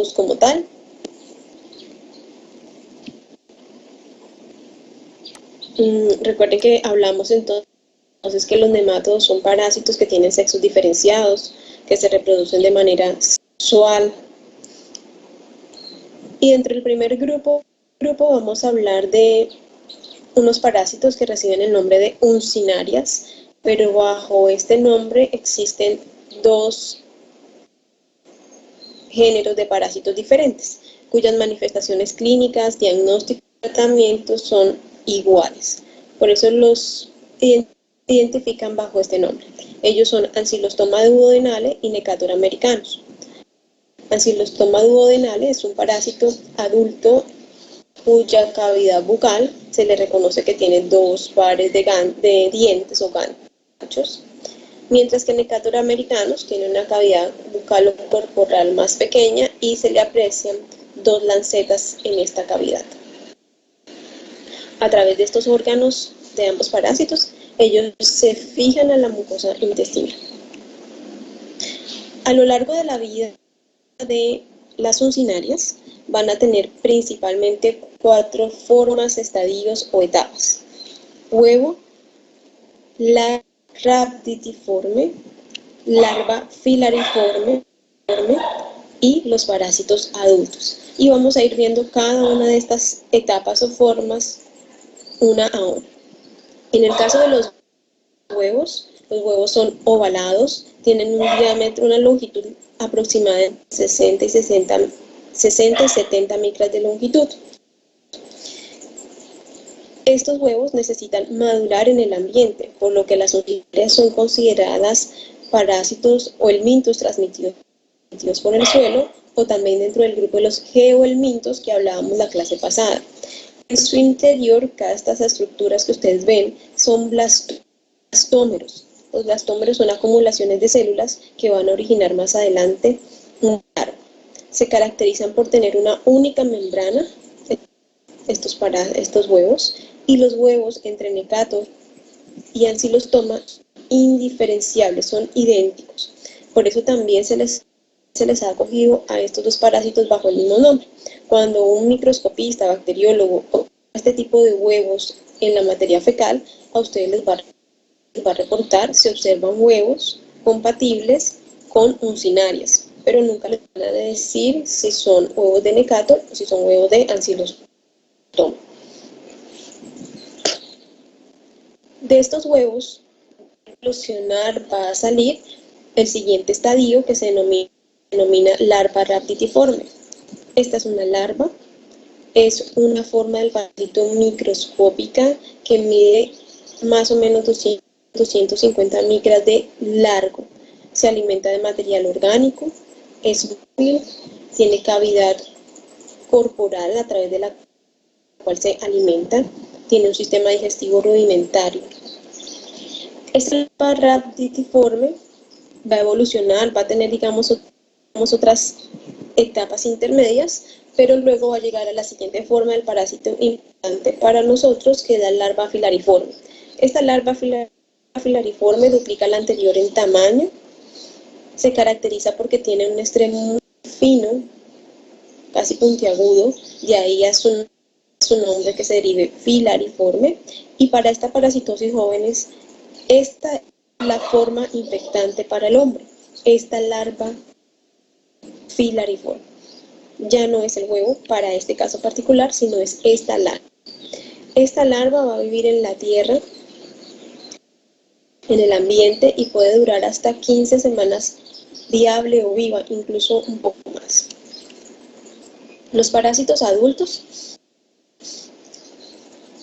nematos como tal. Recuerden que hablamos entonces que los nematodos son parásitos que tienen sexos diferenciados, que se reproducen de manera sexual. Y dentro del primer grupo vamos a hablar de unos parásitos que reciben el nombre de uncinarias, pero bajo este nombre existen dos géneros de parásitos diferentes, cuyas manifestaciones clínicas, diagnósticos y tratamientos son iguales. Por eso los identifican bajo este nombre. Ellos son Ancylostoma duodenale y Necator americanus. Ancylostoma duodenale es un parásito adulto cuya cavidad bucal se le reconoce que tiene dos pares de dientes o ganchos, mientras que Necator americanus tiene una cavidad bucal o corporal más pequeña y se le aprecian dos lancetas en esta cavidad. A través de estos órganos de ambos parásitos, ellos se fijan a la mucosa intestinal. A lo largo de la vida de las uncinarias van a tener principalmente 4 formas, estadios o etapas: huevo, larva rhabditiforme, larva filariforme y los parásitos adultos. Y vamos a ir viendo cada una de estas etapas o formas una a una. En el caso de los huevos son ovalados, tienen un diámetro, una longitud aproximada de 60 y 70 micras de longitud. Estos huevos necesitan madurar en el ambiente, por lo que las uncinarias son consideradas parásitos o helmintos transmitidos por el suelo, o también dentro del grupo de los geohelmintos que hablábamos la clase pasada. En su interior, cada de estas estructuras que ustedes ven son blastómeros. Los blastómeros son acumulaciones de células que van a originar más adelante un árbol. Se caracterizan por tener una única membrana, estos huevos, y los huevos entre Necator y Ancylostoma indiferenciables, son idénticos. Por eso también se les ha acogido a estos dos parásitos bajo el mismo nombre. Cuando un microscopista, bacteriólogo, observa este tipo de huevos en la materia fecal, a ustedes les va a reportar si observan huevos compatibles con uncinarias, pero nunca les van a decir si son huevos de Necator o si son huevos de Ancylostoma. De estos huevos va a salir el siguiente estadio, que se denomina larva rhabditiforme. Esta es una larva, es una forma del parásito microscópica que mide más o menos 250 micras de largo. Se alimenta de material orgánico, es móvil, tiene cavidad corporal a través de la cual se alimenta, tiene un sistema digestivo rudimentario. Esta larva rhabditiforme va a evolucionar, va a tener, digamos, otras etapas intermedias, pero luego va a llegar a la siguiente forma del parásito importante para nosotros, que es la larva filariforme. Esta larva filariforme duplica la anterior en tamaño, se caracteriza porque tiene un extremo muy fino, casi puntiagudo, y ahí es su nombre que se derive filariforme. Y para esta parasitosis jóvenes, esta es la forma infectante para el hombre, esta larva filariforme. Ya no es el huevo para este caso particular, sino es esta larva. Esta larva va a vivir en la tierra, en el ambiente, y puede durar hasta 15 semanas viable o viva, incluso un poco más. Los parásitos adultos,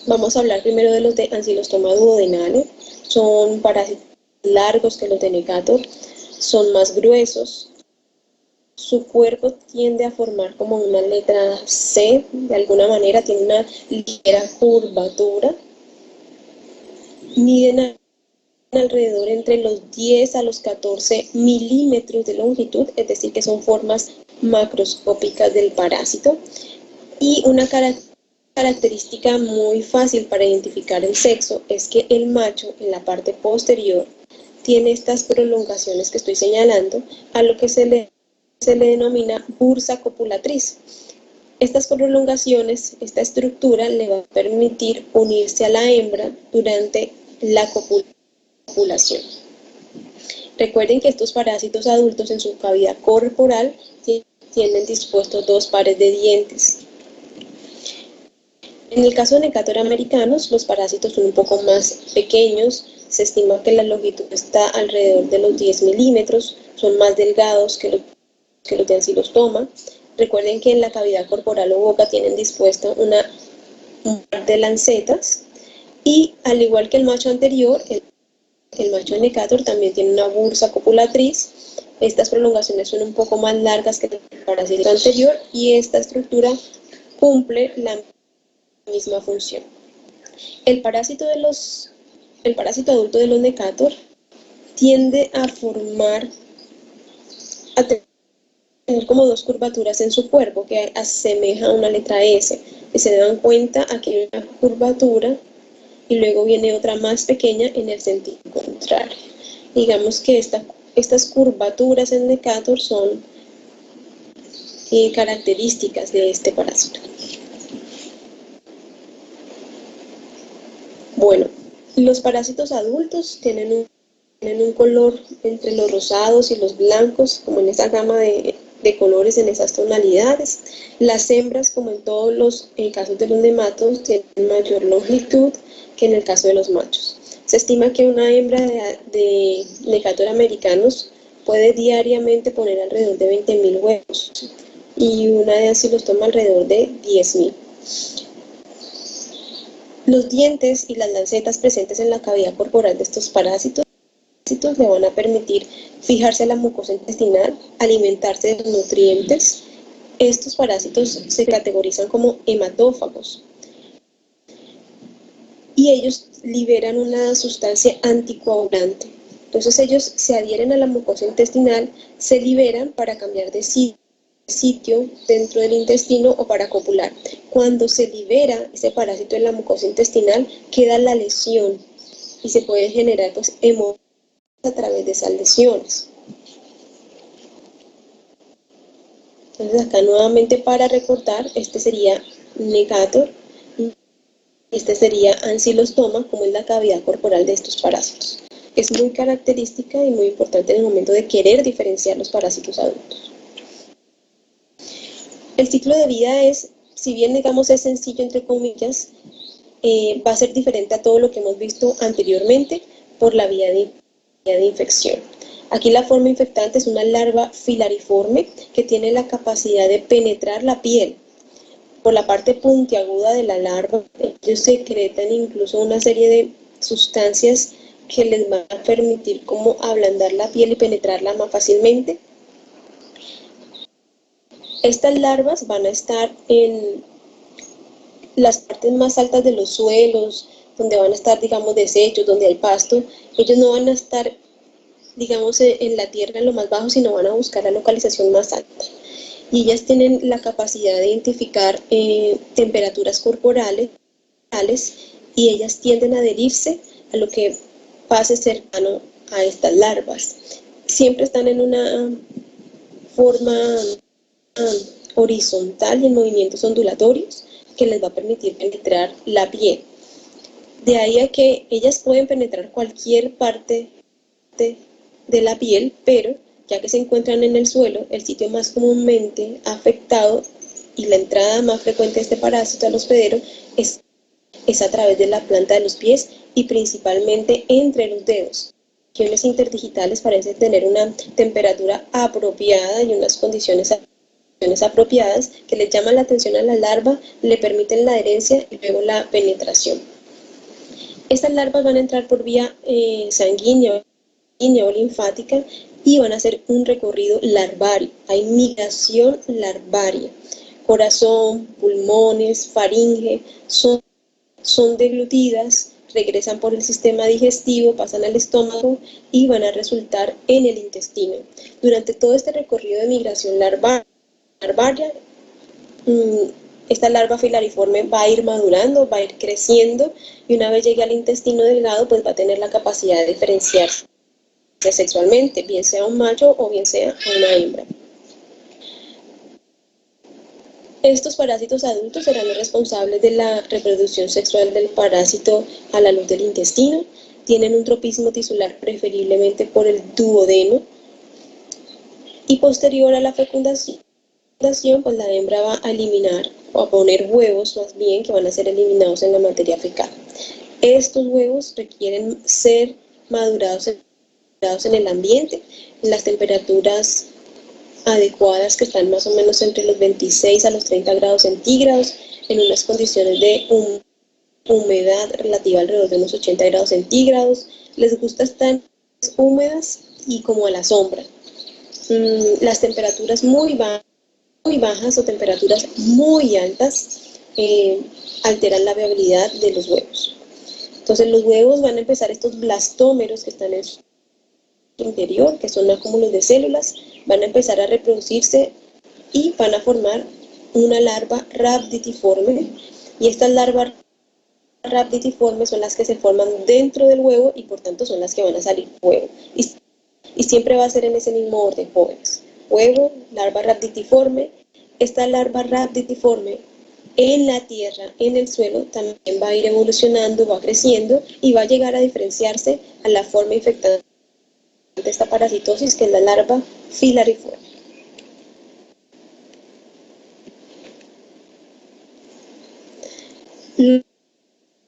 vamos a hablar primero de los de Ancylostoma duodenale. Son parásitos largos que los de Necator, son más gruesos. Su cuerpo tiende a formar como una letra C, de alguna manera tiene una ligera curvatura. Miden alrededor entre los 10 a los 14 milímetros de longitud, es decir, que son formas macroscópicas del parásito. Y una característica muy fácil para identificar el sexo es que el macho en la parte posterior tiene estas prolongaciones que estoy señalando, a lo que se le se le denomina bursa copulatriz. Estas prolongaciones, esta estructura le va a permitir unirse a la hembra durante la copulación. Recuerden que estos parásitos adultos en su cavidad corporal tienen dispuestos 2 pares de dientes. En el caso de Necator americanos, los parásitos son un poco más pequeños. Se estima que la longitud está alrededor de los 10 milímetros, son más delgados que los de Ancylostoma. Recuerden que en la cavidad corporal o boca tienen dispuesta un par de lancetas, y al igual que el macho anterior, el macho de Necator también tiene una bursa copulatriz. Estas prolongaciones son un poco más largas que el parásito anterior, y esta estructura cumple la misma función. El parásito adulto de los Necator tiende a tener como 2 curvaturas en su cuerpo que asemeja a una letra S. Si se dan cuenta, aquí hay una curvatura y luego viene otra más pequeña en el sentido contrario. Digamos que estas curvaturas en Necator son características de este parásito. Bueno, los parásitos adultos tienen un color entre los rosados y los blancos, como en esa gama de colores, en esas tonalidades. Las hembras, como en todos los casos de los nematodos, tienen mayor longitud que en el caso de los machos. Se estima que una hembra de Necator americanos puede diariamente poner alrededor de 20.000 huevos, y una de Ancylostoma alrededor de 10.000. Los dientes y las lancetas presentes en la cavidad corporal de estos parásitos le van a permitir fijarse en la mucosa intestinal, alimentarse de nutrientes. Estos parásitos se categorizan como hematófagos, y ellos liberan una sustancia anticoagulante. Entonces ellos se adhieren a la mucosa intestinal, se liberan para cambiar de sitio dentro del intestino o para copular. Cuando se libera ese parásito en la mucosa intestinal, queda la lesión y se puede generar hemorragia a través de esas lesiones. Entonces acá nuevamente, para recortar, este sería Necator, este sería Ancylostoma, como es la cavidad corporal de estos parásitos. Es muy característica y muy importante en el momento de querer diferenciar los parásitos adultos. El ciclo de vida es, si bien digamos es sencillo entre comillas, va a ser diferente a todo lo que hemos visto anteriormente por la vía de infección. Aquí la forma infectante es una larva filariforme que tiene la capacidad de penetrar la piel. Por la parte puntiaguda de la larva, ellos secretan incluso una serie de sustancias que les van a permitir como ablandar la piel y penetrarla más fácilmente. Estas larvas van a estar en las partes más altas de los suelos, donde van a estar, digamos, desechos, donde hay pasto. Ellos no van a estar, digamos, en la tierra en lo más bajo, sino van a buscar la localización más alta. Y ellas tienen la capacidad de identificar temperaturas corporales, y ellas tienden a adherirse a lo que pase cercano a estas larvas. Siempre están en una forma horizontal y en movimientos ondulatorios que les va a permitir penetrar la piel. De ahí a que ellas pueden penetrar cualquier parte de la piel, pero ya que se encuentran en el suelo, el sitio más comúnmente afectado y la entrada más frecuente de este parásito al hospedero es a través de la planta de los pies y principalmente entre los dedos. Las regiones interdigitales parecen tener una temperatura apropiada y unas condiciones apropiadas que le llaman la atención a la larva, le permiten la adherencia y luego la penetración. Estas larvas van a entrar por vía sanguínea o linfática y van a hacer un recorrido larvario. Hay migración larvaria. Corazón, pulmones, faringe son deglutidas, regresan por el sistema digestivo, pasan al estómago y van a resultar en el intestino. Durante todo este recorrido de migración larvaria, esta larva filariforme va a ir madurando, va a ir creciendo, y una vez llegue al intestino delgado, pues va a tener la capacidad de diferenciarse sexualmente, bien sea un macho o bien sea una hembra. Estos parásitos adultos serán los responsables de la reproducción sexual del parásito a la luz del intestino. Tienen un tropismo tisular preferiblemente por el duodeno. Y posterior a la fecundación, pues la hembra va a eliminar o a poner huevos más bien que van a ser eliminados en la materia fecal. Estos huevos requieren ser madurados en el ambiente, en las temperaturas adecuadas que están más o menos entre los 26 a los 30 grados centígrados, en unas condiciones de humedad relativa alrededor de unos 80 grados centígrados. Les gusta estar húmedas y como a la sombra. Las temperaturas muy bajas o temperaturas muy altas alteran la viabilidad de los huevos. Entonces los huevos van a empezar, estos blastómeros que están en su interior, que son acúmulos de células, van a empezar a reproducirse y van a formar una larva rhabditiforme, y estas larvas rhabditiformes son las que se forman dentro del huevo y por tanto son las que van a salir huevo. Y siempre va a ser en ese mismo orden, jóvenes. Huevo, larva rhabditiforme. Esta larva rhabditiforme en la tierra, en el suelo, también va a ir evolucionando, va creciendo y va a llegar a diferenciarse a la forma infectante de esta parasitosis, que es la larva filariforme.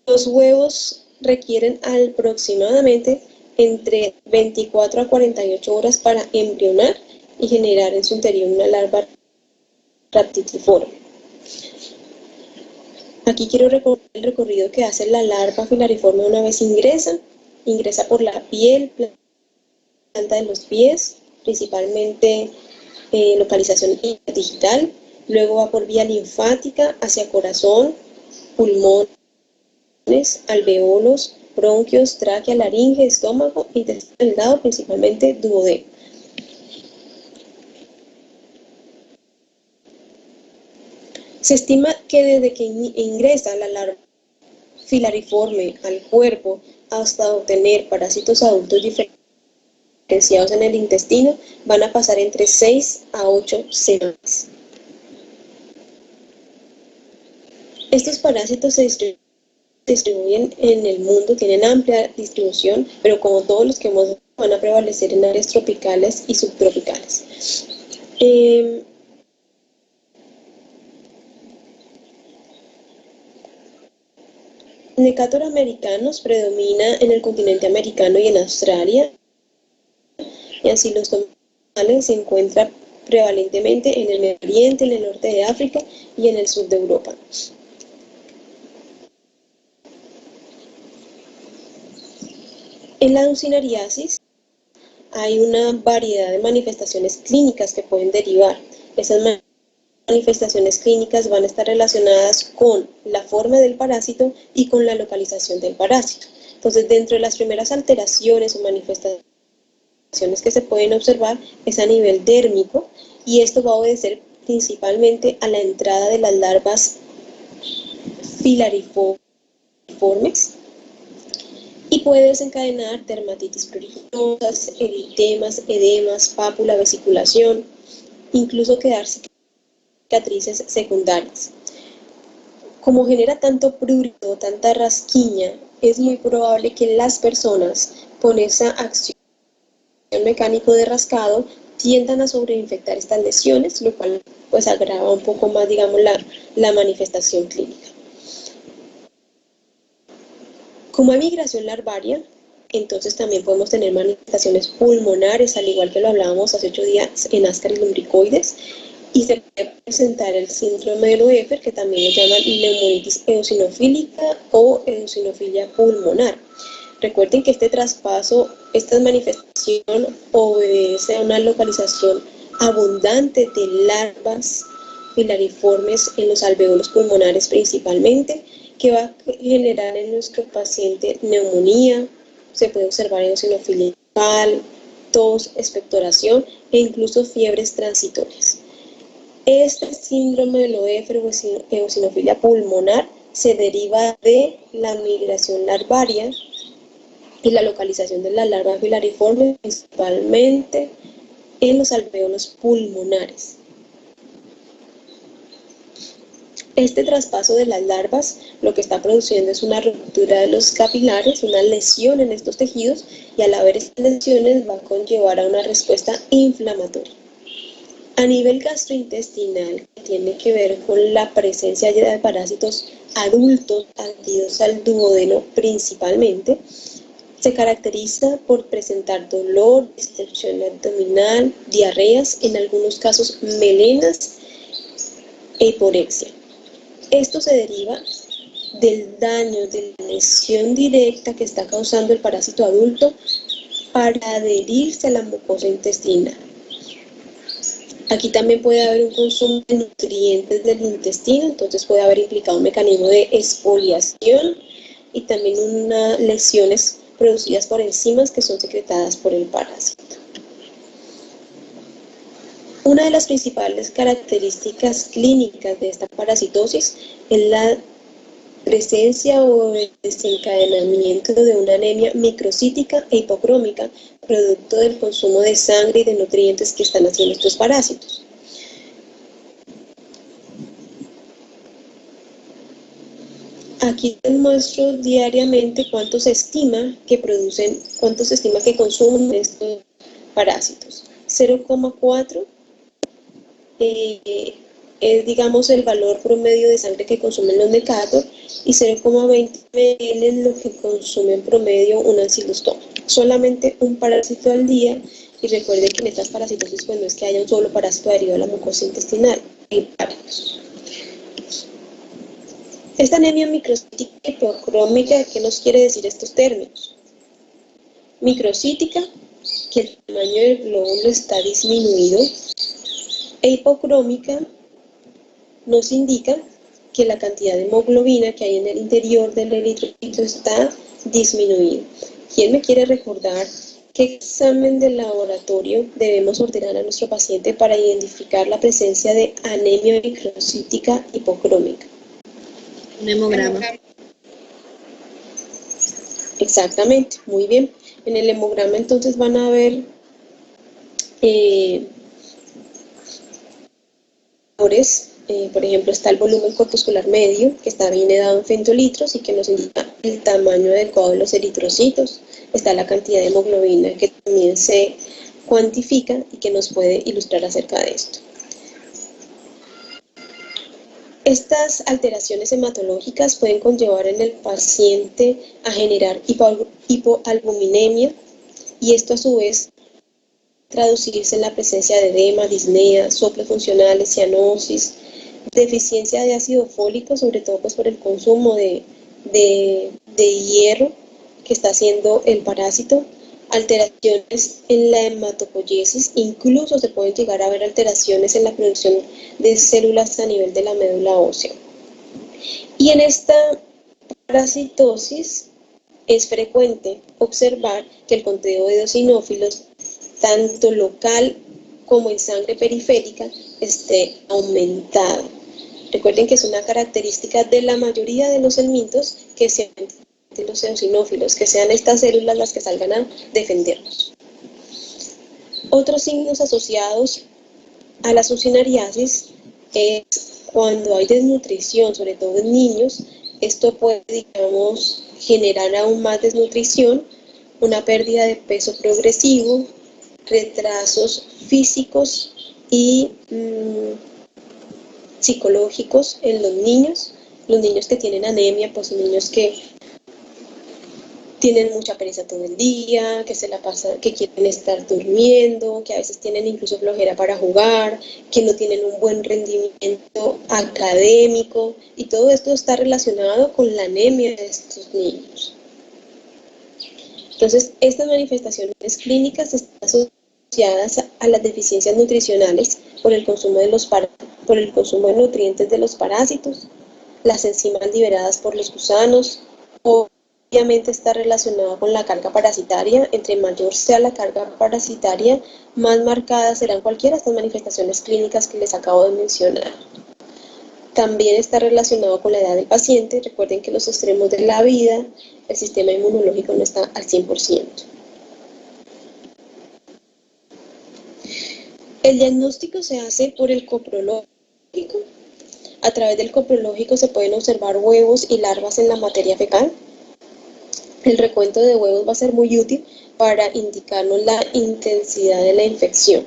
Los huevos requieren aproximadamente entre 24 a 48 horas para embrionar y generar en su interior una larva rhabditiforme. Aquí quiero recordar el recorrido que hace la larva filariforme una vez ingresa por la piel, planta de los pies, principalmente localización digital, luego va por vía linfática hacia corazón, pulmones, alveolos, bronquios, tráquea, laringe, estómago, intestino delgado, principalmente duodeno. Se estima que desde que ingresa la larva filariforme al cuerpo hasta obtener parásitos adultos diferenciados en el intestino, van a pasar entre 6 a 8 semanas. Estos parásitos se distribuyen en el mundo, tienen amplia distribución, pero como todos los que hemos visto, van a prevalecer en áreas tropicales y subtropicales. Necator americanos predomina en el continente americano y en Australia, y así los comerciales se encuentran prevalentemente en el Medio Oriente, en el norte de África y en el sur de Europa. En la leucinariasis hay una variedad de manifestaciones clínicas que pueden derivar. Esas manifestaciones clínicas van a estar relacionadas con la forma del parásito y con la localización del parásito. Entonces, dentro de las primeras alteraciones o manifestaciones que se pueden observar es a nivel dérmico, y esto va a obedecer principalmente a la entrada de las larvas filariformes y puede desencadenar dermatitis pruriginosas, eritemas, edemas, pápula, vesiculación, incluso quedar cicatrices secundarias. Como genera tanto prurito, tanta rasquiña, es muy probable que las personas con esa acción mecánico de rascado tiendan a sobreinfectar estas lesiones, lo cual pues agrava un poco más, digamos, la manifestación clínica. Como hay migración larvaria, entonces también podemos tener manifestaciones pulmonares, al igual que lo hablábamos hace 8 días en Ascaris lumbricoides, y se puede presentar el síndrome de Loeffler, que también lo llaman neumonitis eosinofílica o eosinofilia pulmonar. Recuerden que este traspaso, esta manifestación obedece a una localización abundante de larvas filariformes en los alveolos pulmonares principalmente, que va a generar en nuestro paciente neumonía, se puede observar eosinofilia bucal, tos, expectoración e incluso fiebres transitorias. Este síndrome de Loeffler o eosinofilia pulmonar se deriva de la migración larvaria y la localización de la larva filariforme principalmente en los alveolos pulmonares. Este traspaso de las larvas lo que está produciendo es una ruptura de los capilares, una lesión en estos tejidos, y al haber estas lesiones va a conllevar a una respuesta inflamatoria. A nivel gastrointestinal, que tiene que ver con la presencia de parásitos adultos adheridos al duodeno principalmente, se caracteriza por presentar dolor, distensión abdominal, diarreas, en algunos casos melenas e hiporexia. Esto se deriva del daño, de la lesión directa que está causando el parásito adulto para adherirse a la mucosa intestinal. Aquí también puede haber un consumo de nutrientes del intestino, entonces puede haber implicado un mecanismo de exfoliación y también unas lesiones producidas por enzimas que son secretadas por el parásito. Una de las principales características clínicas de esta parasitosis es la presencia o el desencadenamiento de una anemia microcítica e hipocrómica, producto del consumo de sangre y de nutrientes que están haciendo estos parásitos. Aquí les muestro diariamente cuánto se estima que consumen estos parásitos. 0,4 es, digamos, el valor promedio de sangre que consumen los Necator, y 0,20 ml es lo que consume en promedio un ancilostoma. Solamente un parásito al día, y recuerden que en estas parasitosis pues no es que haya un solo parásito adherido a la mucosa intestinal, hay varios. Esta anemia microcítica hipocrómica, ¿qué nos quiere decir estos términos? Microcítica, que el tamaño del glóbulo está disminuido, e hipocrómica nos indica que la cantidad de hemoglobina que hay en el interior del eritrocito está disminuida. ¿Quién me quiere recordar qué examen de laboratorio debemos ordenar a nuestro paciente para identificar la presencia de anemia microcítica hipocrómica? Un hemograma. Exactamente, muy bien. En el hemograma entonces van a ver por ejemplo, está el volumen corpuscular medio, que está bien dado en femtolitros y que nos indica el tamaño adecuado de los eritrocitos. Está la cantidad de hemoglobina, que también se cuantifica y que nos puede ilustrar acerca de esto. Estas alteraciones hematológicas pueden conllevar en el paciente a generar hipoalbuminemia, y esto a su vez traducirse en la presencia de edema, disnea, soplos funcionales, cianosis, deficiencia de ácido fólico, sobre todo pues por el consumo de hierro que está haciendo el parásito, alteraciones en la hematopoiesis, incluso se pueden llegar a ver alteraciones en la producción de células a nivel de la médula ósea. Y en esta parasitosis es frecuente observar que el conteo de eosinófilos, tanto local como en sangre periférica, esté aumentado. Recuerden que es una característica de la mayoría de los helmintos que sean los eosinófilos, que sean estas células las que salgan a defendernos. Otros signos asociados a la succinariasis es cuando hay desnutrición, sobre todo en niños. Esto puede, digamos, generar aún más desnutrición, una pérdida de peso progresivo, retrasos físicos y psicológicos en los niños que tienen anemia, pues son niños que tienen mucha pereza todo el día, que se la pasan, que quieren estar durmiendo, que a veces tienen incluso flojera para jugar, que no tienen un buen rendimiento académico, y todo esto está relacionado con la anemia de estos niños. Entonces, estas manifestaciones clínicas están asociadas a las deficiencias nutricionales por el consumo de nutrientes de los parásitos, las enzimas liberadas por los gusanos. Obviamente está relacionado con la carga parasitaria. Entre mayor sea la carga parasitaria, más marcadas serán cualquiera de estas manifestaciones clínicas que les acabo de mencionar. También está relacionado con la edad del paciente. Recuerden que en los extremos de la vida el sistema inmunológico no está al 100%. El diagnóstico se hace por el coprológico. A través del coprológico se pueden observar huevos y larvas en la materia fecal. El recuento de huevos va a ser muy útil para indicarnos la intensidad de la infección.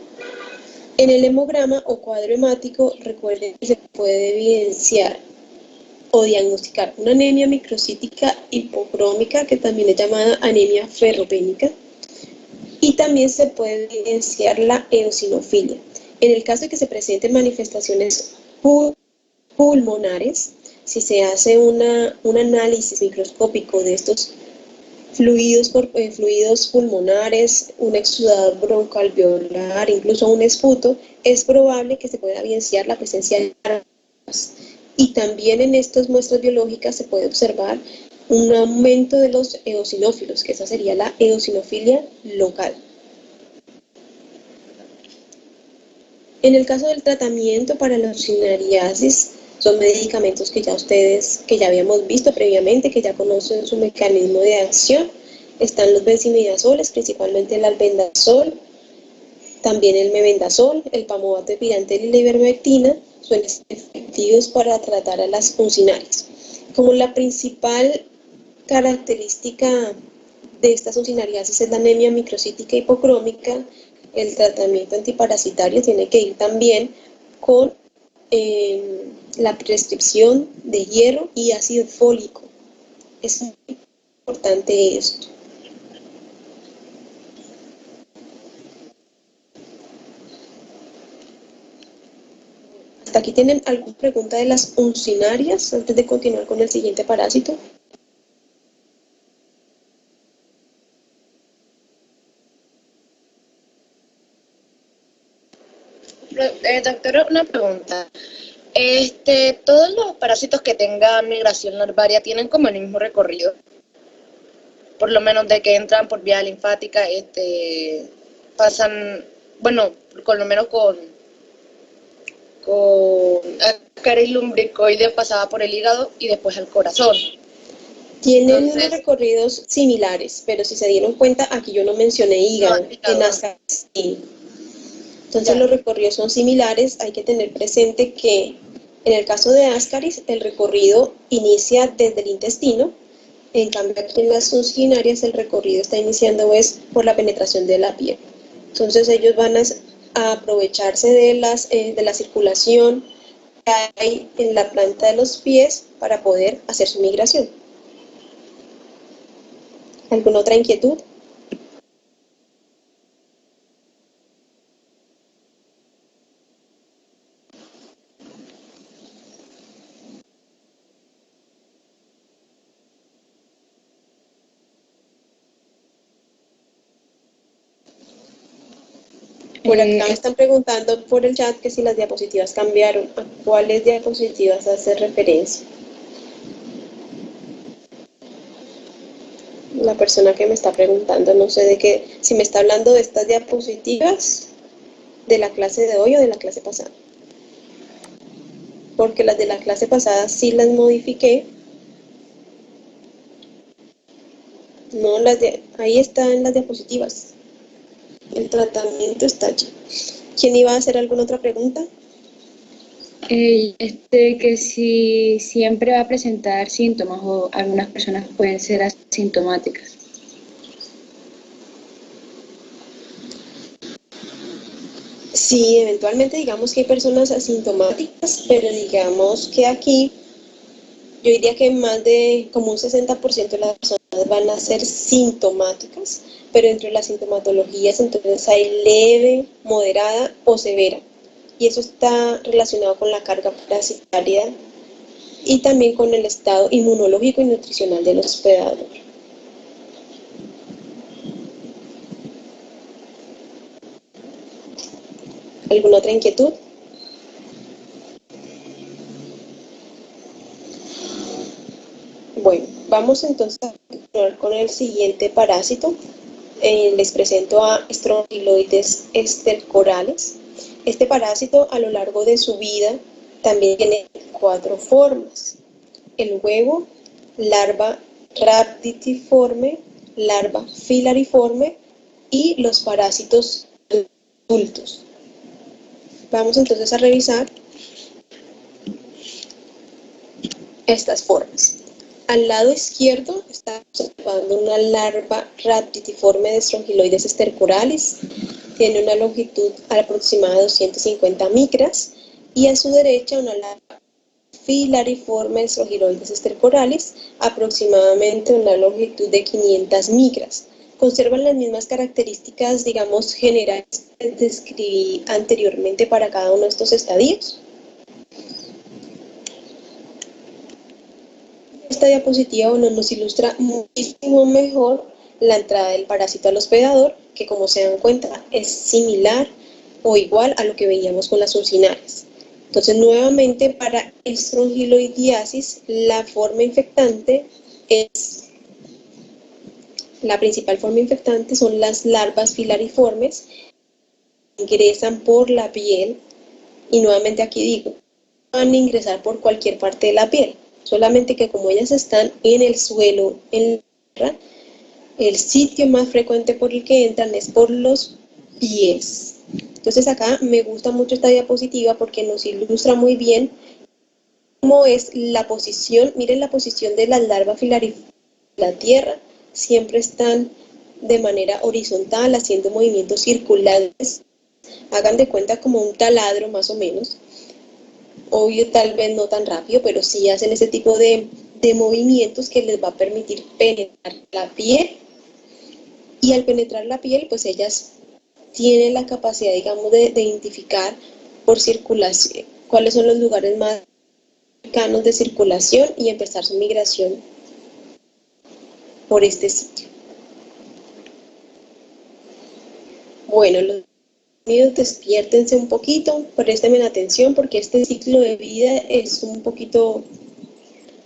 En el hemograma o cuadro hemático, recuerden que se puede evidenciar o diagnosticar una anemia microcítica hipocrómica, que también es llamada anemia ferropénica, y también se puede evidenciar la eosinofilia. En el caso de que se presenten manifestaciones pulmonares, si se hace un análisis microscópico de estos fluidos pulmonares, un exudado broncoalveolar, incluso un esputo, es probable que se pueda evidenciar la presencia de larvas. Y también en estas muestras biológicas se puede observar un aumento de los eosinófilos, que esa sería la eosinofilia local. En el caso del tratamiento para la eosinariasis, son medicamentos que ya habíamos visto previamente, que ya conocen su mecanismo de acción. Están los benzimidazoles, principalmente el albendazol, también el mebendazol, el pamo-bato, pirantel y la ivermectina, son efectivos para tratar a las uncinarias. Como la principal característica de estas uncinariasis es la anemia microcítica hipocrómica, el tratamiento antiparasitario tiene que ir también con la prescripción de hierro y ácido fólico. Es muy importante esto. ¿Hasta aquí tienen alguna pregunta de las uncinarias antes de continuar con el siguiente parásito? Doctora, una pregunta. ¿Todos los parásitos que tengan migración larvaria tienen como el mismo recorrido? Por lo menos de que entran por vía linfática, pasan, bueno, por lo menos con Ascaris lumbricoides pasaba por el hígado y después al corazón. Tienen unos recorridos similares, pero si se dieron cuenta, aquí yo no mencioné hígado, en Ascaris sí. Entonces los recorridos son similares. Hay que tener presente que en el caso de Ascaris el recorrido inicia desde el intestino, en cambio aquí en las uncinarias el recorrido está iniciando por la penetración de la piel. Entonces ellos van a aprovecharse de la circulación que hay en la planta de los pies para poder hacer su migración. ¿Alguna otra inquietud? Por acá me están preguntando por el chat que si las diapositivas cambiaron. ¿A cuáles diapositivas hace referencia? La persona que me está preguntando, no sé de qué, si me está hablando de estas diapositivas de la clase de hoy o de la clase pasada. Porque las de la clase pasada sí las modifiqué. No, ahí están las diapositivas. El tratamiento está allí. ¿Quién iba a hacer alguna otra pregunta? Que si siempre va a presentar síntomas o algunas personas pueden ser asintomáticas. Sí, eventualmente digamos que hay personas asintomáticas, pero digamos que aquí yo diría que más de como un 60% de las personas van a ser sintomáticas, pero entre las sintomatologías entonces hay leve, moderada o severa. Y eso está relacionado con la carga parasitaria y también con el estado inmunológico y nutricional del hospedador. ¿Alguna otra inquietud? Bueno, vamos entonces a continuar con el siguiente parásito. Les presento a Strongyloides estercorales. Este parásito a lo largo de su vida también tiene 4 formas: el huevo, larva raptitiforme, larva filariforme y los parásitos adultos. Vamos entonces a revisar estas formas. Al lado izquierdo está observando una larva rhabditiforme de Strongyloides stercoralis. Tiene una longitud aproximada de 250 micras. Y a su derecha una larva filariforme de Strongyloides stercoralis, aproximadamente una longitud de 500 micras. Conservan las mismas características, digamos, generales que describí anteriormente para cada uno de estos estadios. Esta diapositiva nos ilustra muchísimo mejor la entrada del parásito al hospedador, que como se dan cuenta es similar o igual a lo que veíamos con las ursinarias. Entonces, nuevamente, para el Strongyloidiasis, la principal forma infectante son las larvas filariformes, que ingresan por la piel, y nuevamente aquí digo, van a ingresar por cualquier parte de la piel, solamente que como ellas están en el suelo, en la tierra, el sitio más frecuente por el que entran es por los pies. Entonces acá me gusta mucho esta diapositiva porque nos ilustra muy bien cómo es la posición. Miren la posición de las larvas filariformes en la tierra, siempre están de manera horizontal, haciendo movimientos circulares. Hagan de cuenta como un taladro más o menos. Obvio, tal vez no tan rápido, pero sí hacen ese tipo de movimientos que les va a permitir penetrar la piel. Y al penetrar la piel, pues ellas tienen la capacidad, digamos, de identificar por circulación cuáles son los lugares más cercanos de circulación y empezar su migración por este sitio. Bueno, los niños, despiértense un poquito, préstenme atención porque este ciclo de vida es un poquito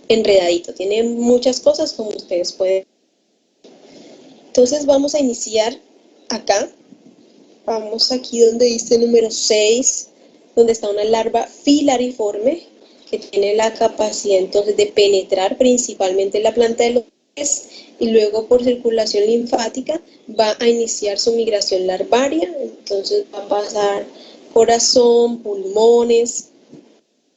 enredadito, tiene muchas cosas como ustedes pueden. Entonces vamos a iniciar acá. Vamos aquí donde dice número 6, donde está una larva filariforme que tiene la capacidad entonces de penetrar principalmente en la planta de los pies y luego por circulación linfática va a iniciar su migración larvaria. Entonces va a pasar corazón, pulmones,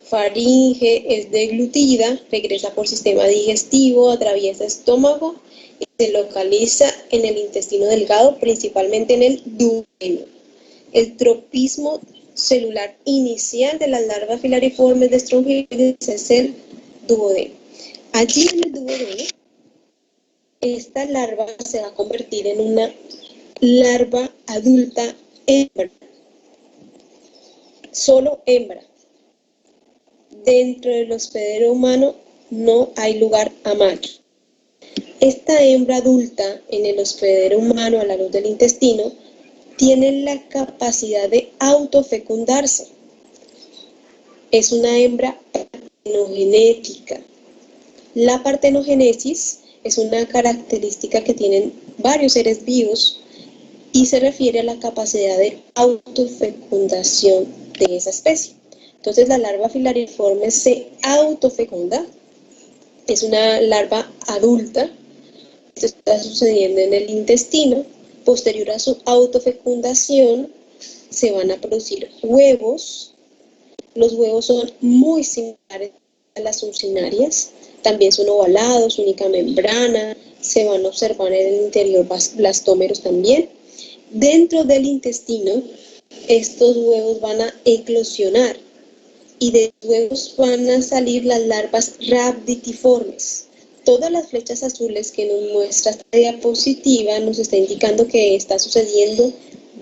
faringe, es deglutida, regresa por sistema digestivo, atraviesa estómago y se localiza en el intestino delgado, principalmente en el duodeno. El tropismo celular inicial de las larvas filariformes de Strongyloides es el duodeno. Allí en el duodeno, esta larva se va a convertir en una larva adulta hembra, solo hembra. Dentro del hospedero humano no hay lugar a macho. Esta hembra adulta en el hospedero humano a la luz del intestino tiene la capacidad de autofecundarse. Es una hembra partenogenética. La partenogénesis es una característica que tienen varios seres vivos y se refiere a la capacidad de autofecundación de esa especie. Entonces la larva filariforme se autofecunda, es una larva adulta, esto está sucediendo en el intestino. Posterior a su autofecundación se van a producir huevos. Los huevos son muy similares a las ursinarias, también son ovalados, única membrana, se van a observar en el interior blastómeros también. Dentro del intestino, estos huevos van a eclosionar y de los huevos van a salir las larvas rhabditiformes. Todas las flechas azules que nos muestra esta diapositiva nos está indicando que está sucediendo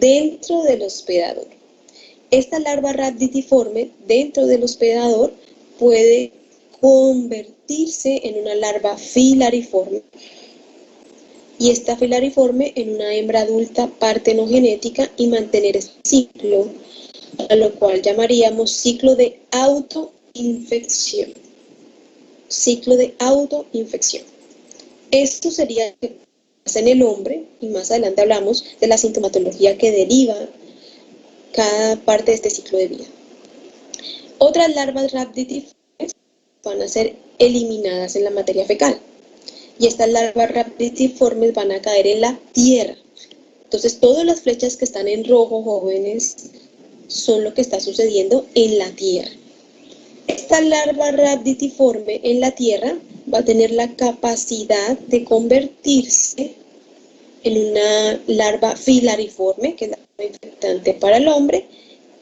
dentro del hospedador. Esta larva rhabditiforme dentro del hospedador puede convertirse en una larva filariforme y esta filariforme en una hembra adulta partenogenética y mantener este ciclo, a lo cual llamaríamos ciclo de autoinfección. Ciclo de autoinfección. Esto sería lo que pasa en el hombre y más adelante hablamos de la sintomatología que deriva cada parte de este ciclo de vida. Otras larvas rhabditiformes van a ser eliminadas en la materia fecal y estas larvas rhabditiformes van a caer en la tierra. Entonces todas las flechas que están en rojo, jóvenes, son lo que está sucediendo en la tierra. Esta larva rhabditiforme en la Tierra va a tener la capacidad de convertirse en una larva filariforme, que es la larva infectante para el hombre,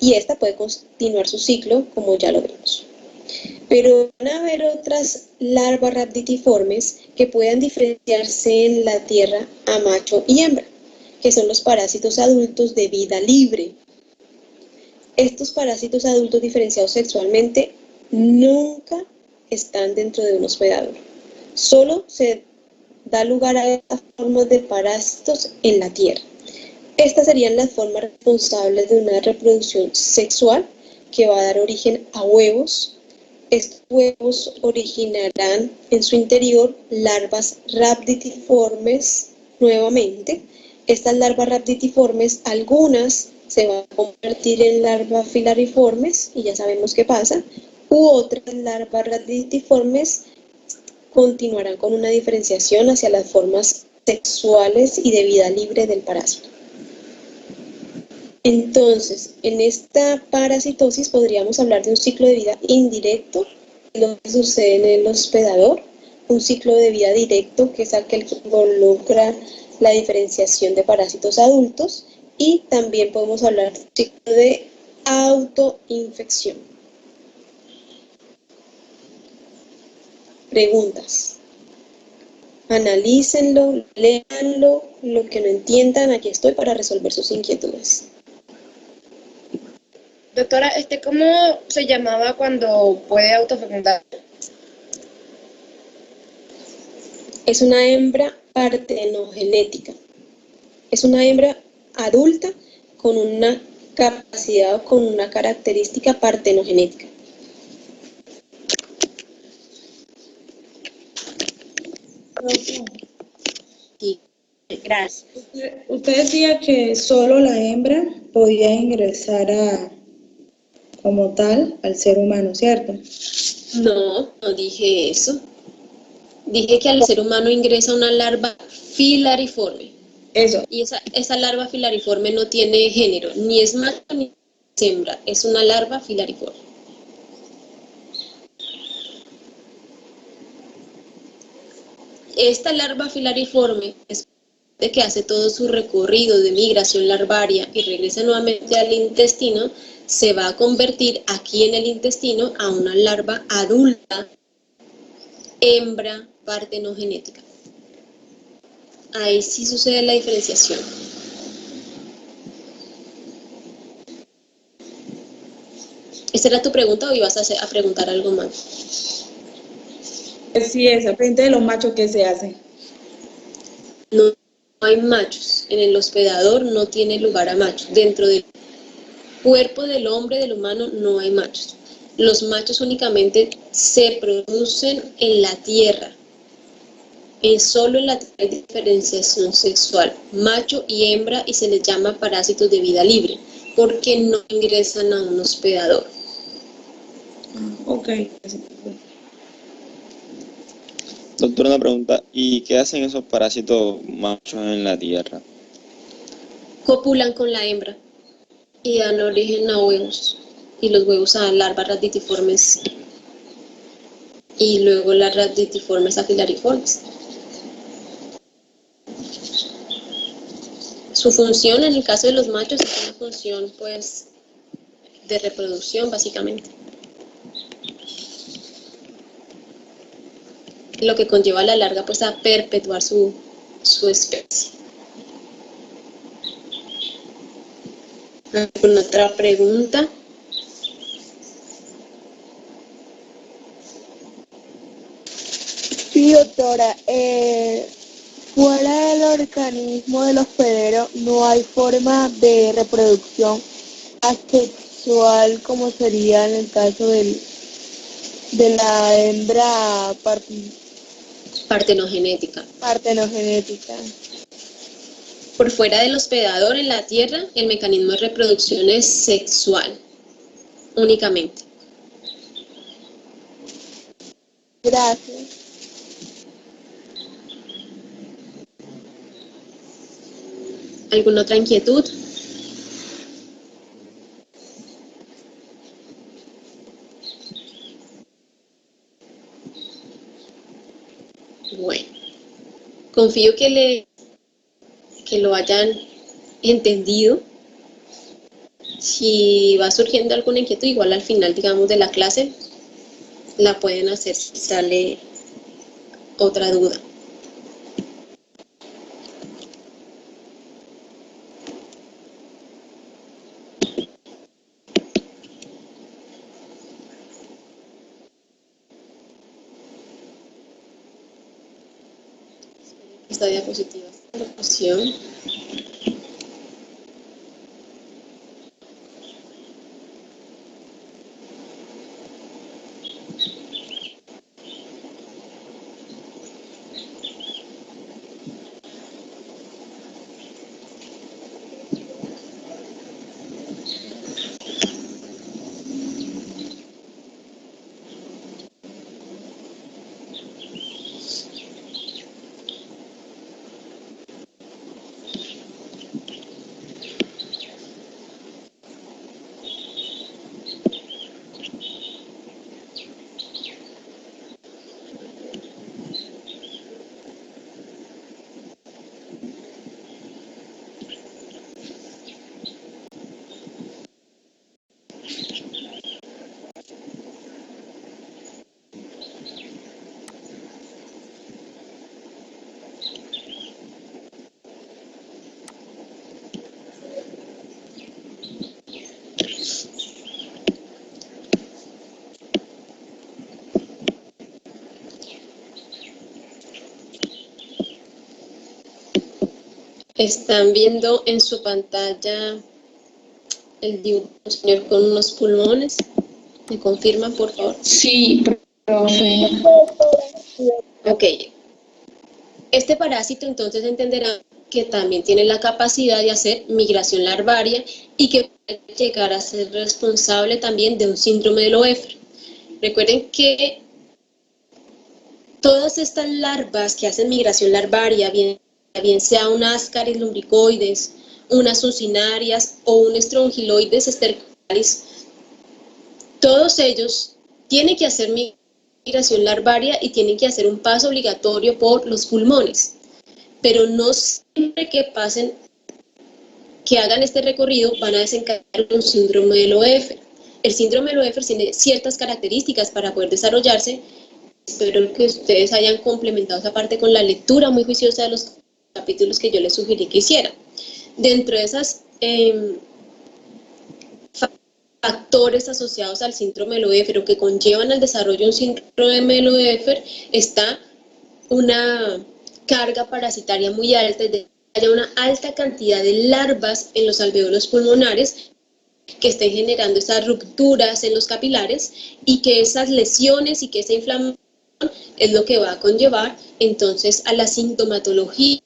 y esta puede continuar su ciclo, como ya lo vimos. Pero van a haber otras larvas rhabditiformes que puedan diferenciarse en la Tierra a macho y hembra, que son los parásitos adultos de vida libre. Estos parásitos adultos diferenciados sexualmente nunca están dentro de un hospedador. Solo se da lugar a estas formas de parásitos en la Tierra. Estas serían las formas responsables de una reproducción sexual que va a dar origen a huevos. Estos huevos originarán en su interior larvas rhabditiformes nuevamente. Estas larvas rhabditiformes, algunas se van a convertir en larvas filariformes, y ya sabemos qué pasa, u otras larvas rhabditiformes continuarán con una diferenciación hacia las formas sexuales y de vida libre del parásito. Entonces, en esta parasitosis podríamos hablar de un ciclo de vida indirecto, lo que sucede en el hospedador, un ciclo de vida directo, que es aquel que involucra la diferenciación de parásitos adultos, y también podemos hablar de un ciclo de autoinfección. Preguntas. Analícenlo, léanlo, lo que no entiendan, aquí estoy para resolver sus inquietudes. Doctora, ¿cómo se llamaba cuando puede autofecundar? Es una hembra partenogenética. Es una hembra adulta con una capacidad o con una característica partenogenética. Sí, gracias. Usted decía que solo la hembra podía ingresar como tal al ser humano, ¿cierto? No, no dije eso. Dije que al ser humano ingresa una larva filariforme. Eso. Y esa larva filariforme no tiene género, ni es macho ni es hembra, es una larva filariforme. Esta larva filariforme, es de que hace todo su recorrido de migración larvaria y regresa nuevamente al intestino, se va a convertir aquí en el intestino a una larva adulta, hembra partenogenética. Ahí sí sucede la diferenciación. ¿Esta era tu pregunta o ibas a preguntar algo más? Sí, esa frente de los machos que se hace. No hay machos. En el hospedador no tiene lugar a machos. Dentro del cuerpo del hombre, del humano, no hay machos. Los machos únicamente se producen en la tierra. Solo en la tierra hay diferenciación sexual, macho y hembra, y se les llama parásitos de vida libre, porque no ingresan a un hospedador. Ok. Doctora, una pregunta, ¿y qué hacen esos parásitos machos en la Tierra? Copulan con la hembra y dan origen a huevos, y los huevos a larvas rhabditiformes, y luego las rhabditiformes a filariformes. Su función en el caso de los machos es una función pues de reproducción básicamente, lo que conlleva a la larga pues a perpetuar su especie. ¿Alguna otra pregunta? Sí, doctora. Fuera del organismo del hospedero no hay forma de reproducción asexual como sería en el caso de la hembra Partenogenética. partenogenética. Por fuera del hospedador en la Tierra, el mecanismo de reproducción es sexual, únicamente. Gracias. ¿Alguna otra inquietud? Bueno, confío que lo hayan entendido. Si va surgiendo alguna inquietud, igual al final, digamos, de la clase, la pueden hacer si sale otra duda. Esta diapositiva es la opción. Están viendo en su pantalla el dibujo de un señor con unos pulmones. ¿Me confirman, por favor? Sí, profe. Ok. Este parásito entonces entenderá que también tiene la capacidad de hacer migración larvaria y que puede llegar a ser responsable también de un síndrome de Loeffler. Recuerden que todas estas larvas que hacen migración larvaria, bien sea un Ascaris lumbricoides, unas sucinarias o un Strongyloides stercoralis, todos ellos tienen que hacer migración larvaria y tienen que hacer un paso obligatorio por los pulmones, pero no siempre que hagan este recorrido van a desencadenar un síndrome de Loeffler. El síndrome de Loeffler tiene ciertas características para poder desarrollarse. Espero que ustedes hayan complementado esa parte con la lectura muy juiciosa de los capítulos que yo les sugerí que hicieran. Dentro de esas factores asociados al síndrome de Loeffler o que conllevan al desarrollo de un síndrome de Loeffler está una carga parasitaria muy alta, es decir, haya una alta cantidad de larvas en los alvéolos pulmonares que estén generando esas rupturas en los capilares y que esas lesiones y que esa inflamación es lo que va a conllevar entonces a la sintomatología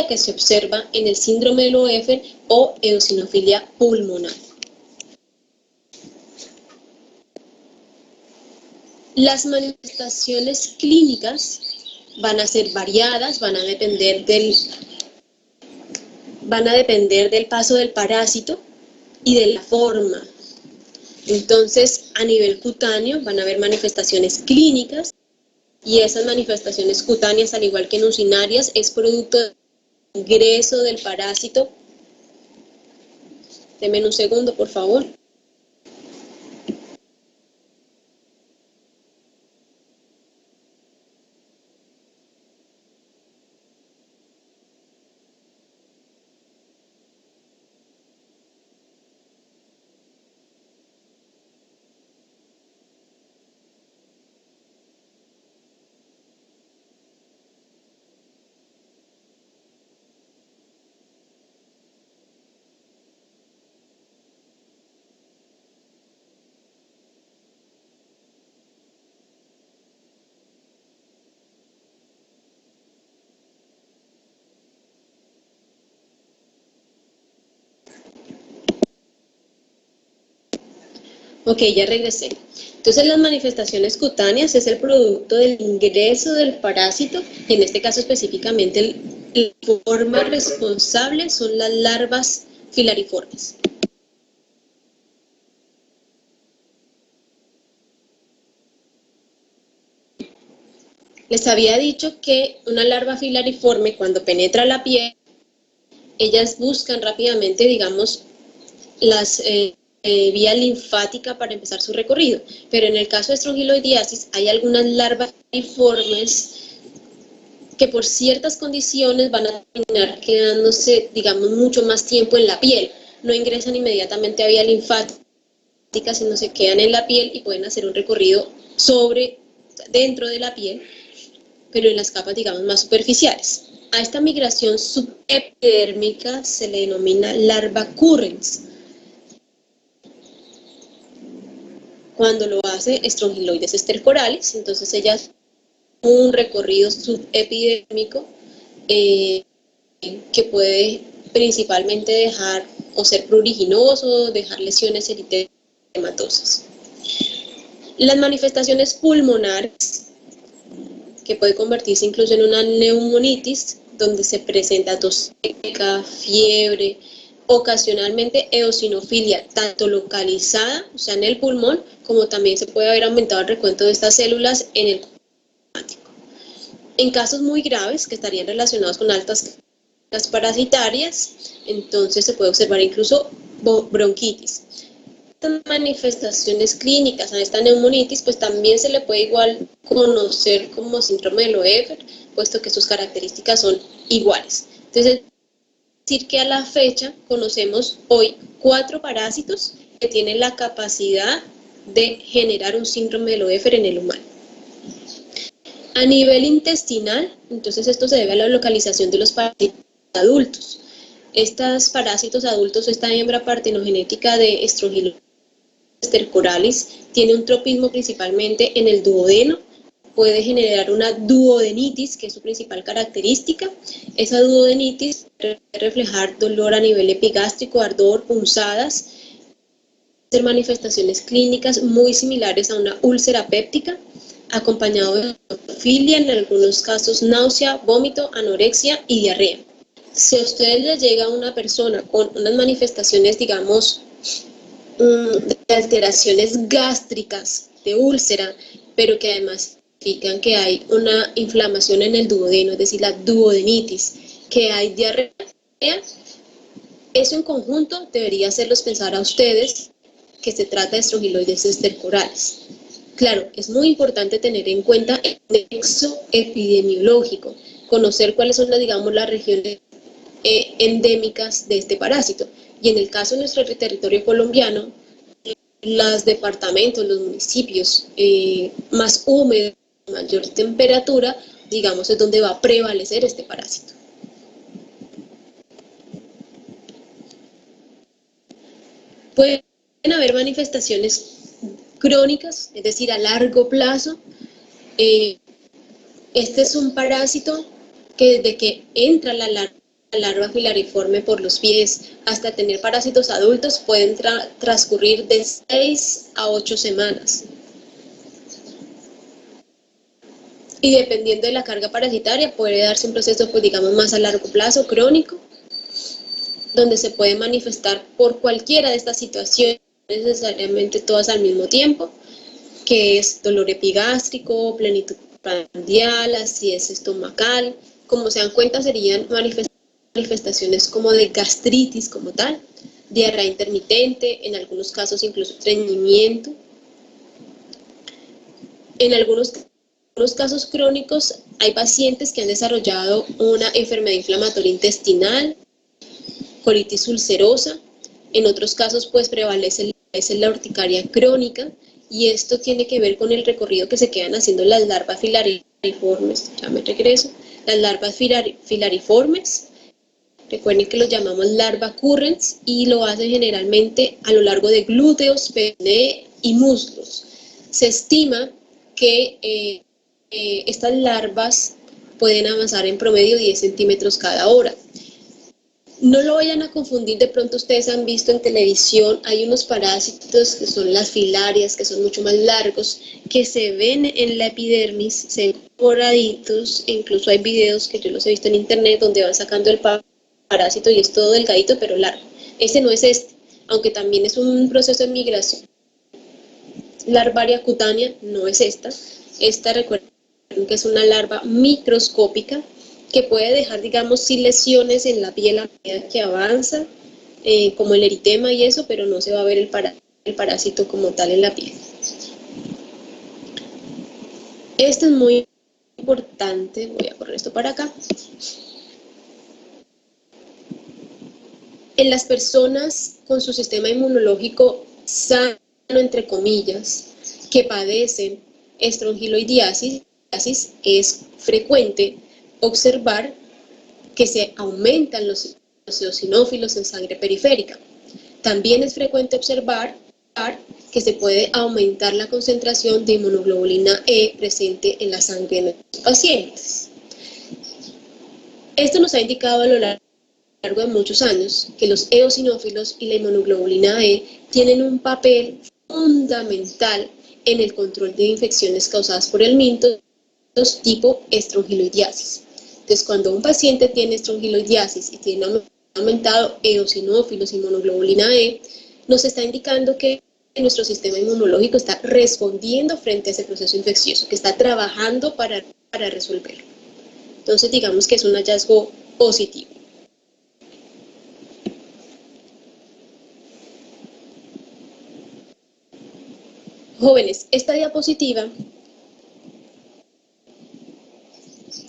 que se observa en el síndrome de Loeffler o eosinofilia pulmonar. Las manifestaciones clínicas van a ser variadas, van a depender del paso del parásito y de la forma. Entonces, a nivel cutáneo van a haber manifestaciones clínicas y esas manifestaciones cutáneas, al igual que en usinarias, es producto del ingreso del parásito. Denme un segundo, por favor. Ok, ya regresé. Entonces las manifestaciones cutáneas es el producto del ingreso del parásito, y en este caso específicamente la forma responsable son las larvas filariformes. Les había dicho que una larva filariforme, cuando penetra la piel, ellas buscan rápidamente, digamos, las vía linfática para empezar su recorrido. Pero en el caso de estrongiloidiasis hay algunas larvas filariformes que por ciertas condiciones van a terminar quedándose, digamos, mucho más tiempo en la piel. No ingresan inmediatamente a vía linfática, sino se quedan en la piel y pueden hacer un recorrido dentro de la piel, pero en las capas, digamos, más superficiales. A esta migración subepidérmica se le denomina larva currens. Cuando lo hace Strongyloides stercoralis, entonces ellas un recorrido subepidérmico que puede principalmente dejar o ser pruriginoso, dejar lesiones eritematosas. Las manifestaciones pulmonares, que puede convertirse incluso en una neumonitis, donde se presenta tos seca, fiebre, ocasionalmente eosinofilia, tanto localizada, o sea, en el pulmón, como también se puede haber aumentado el recuento de estas células en el En casos muy graves, que estarían relacionados con altas cargas parasitarias, entonces se puede observar incluso bronquitis. Estas manifestaciones clínicas a esta neumonitis, pues también se le puede igual conocer como síndrome de Loeffler, puesto que sus características son iguales. Entonces, decir que a la fecha conocemos hoy 4 parásitos que tienen la capacidad de generar un síndrome de Loeffler en el humano. A nivel intestinal, entonces esto se debe a la localización de los parásitos adultos. Estos parásitos adultos, esta hembra partenogenética de Strongyloides stercoralis, tiene un tropismo principalmente en el duodeno, puede generar una duodenitis, que es su principal característica. Esa duodenitis puede reflejar dolor a nivel epigástrico, ardor, punzadas, hacer manifestaciones clínicas muy similares a una úlcera péptica, acompañado de filia, en algunos casos náusea, vómito, anorexia y diarrea. Si a ustedes les llega una persona con unas manifestaciones, digamos, de alteraciones gástricas, de úlcera, pero que además indican que hay una inflamación en el duodeno, es decir, la duodenitis, que hay diarrea, eso en conjunto debería hacerlos pensar a ustedes que se trata de Strongyloides stercoralis. Claro, es muy importante tener en cuenta el nexo epidemiológico, conocer cuáles son las regiones endémicas de este parásito. Y en el caso de nuestro territorio colombiano, los departamentos, los municipios más húmedos, mayor temperatura, digamos, es donde va a prevalecer este parásito. Pueden haber manifestaciones crónicas, es decir, a largo plazo. Este es un parásito que desde que entra la larva filariforme por los pies hasta tener parásitos adultos pueden transcurrir de 6 a 8 semanas. Y dependiendo de la carga parasitaria puede darse un proceso, pues digamos, más a largo plazo, crónico, donde se puede manifestar por cualquiera de estas situaciones, necesariamente todas al mismo tiempo, que es dolor epigástrico, plenitud prandial, acidez estomacal. Como se dan cuenta, serían manifestaciones como de gastritis como tal, diarrea intermitente, en algunos casos incluso estreñimiento. En algunos casos crónicos hay pacientes que han desarrollado una enfermedad inflamatoria intestinal, colitis ulcerosa. En otros casos pues prevalece la urticaria crónica, y esto tiene que ver con el recorrido que se quedan haciendo las larvas filariformes. Ya me regreso. Las larvas filariformes, recuerden que los llamamos larva currens, y lo hacen generalmente a lo largo de glúteos, pene y muslos. Se estima que estas larvas pueden avanzar en promedio 10 centímetros cada hora. No lo vayan a confundir, de pronto ustedes han visto en televisión, hay unos parásitos que son las filarias, que son mucho más largos, que se ven en la epidermis, se ven moraditos, incluso hay videos que yo los he visto en internet donde van sacando el parásito y es todo delgadito pero largo. Ese no es este, aunque también es un proceso de migración larvaria cutánea, no es esta. Esta, recuerden que es una larva microscópica que puede dejar, digamos, sí lesiones en la piel a medida que avanza, como el eritema y eso, pero no se va a ver el parásito como tal en la piel. Esto es muy importante, voy a correr esto para acá. En las personas con su sistema inmunológico sano, entre comillas, que padecen estrongiloidiasis, es frecuente observar que se aumentan los eosinófilos en sangre periférica. También es frecuente observar que se puede aumentar la concentración de inmunoglobulina E presente en la sangre de los pacientes. Esto nos ha indicado a lo largo de muchos años que los eosinófilos y la inmunoglobulina E tienen un papel fundamental en el control de infecciones causadas por el mintos tipo estrongiloidiasis. Entonces, cuando un paciente tiene estrongiloidiasis y tiene aumentado eosinófilos y inmunoglobulina E, nos está indicando que nuestro sistema inmunológico está respondiendo frente a ese proceso infeccioso, que está trabajando para resolverlo. Entonces, digamos que es un hallazgo positivo. Jóvenes, esta diapositiva,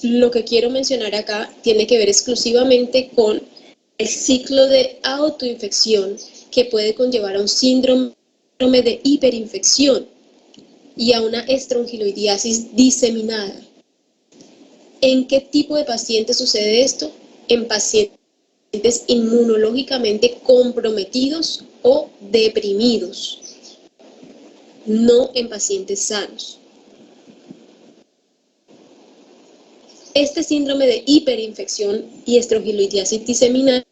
lo que quiero mencionar acá tiene que ver exclusivamente con el ciclo de autoinfección que puede conllevar a un síndrome de hiperinfección y a una estrongiloidiasis diseminada. ¿En qué tipo de pacientes sucede esto? En pacientes inmunológicamente comprometidos o deprimidos, no en pacientes sanos. Este síndrome de hiperinfección y estrongiloidiasis diseminada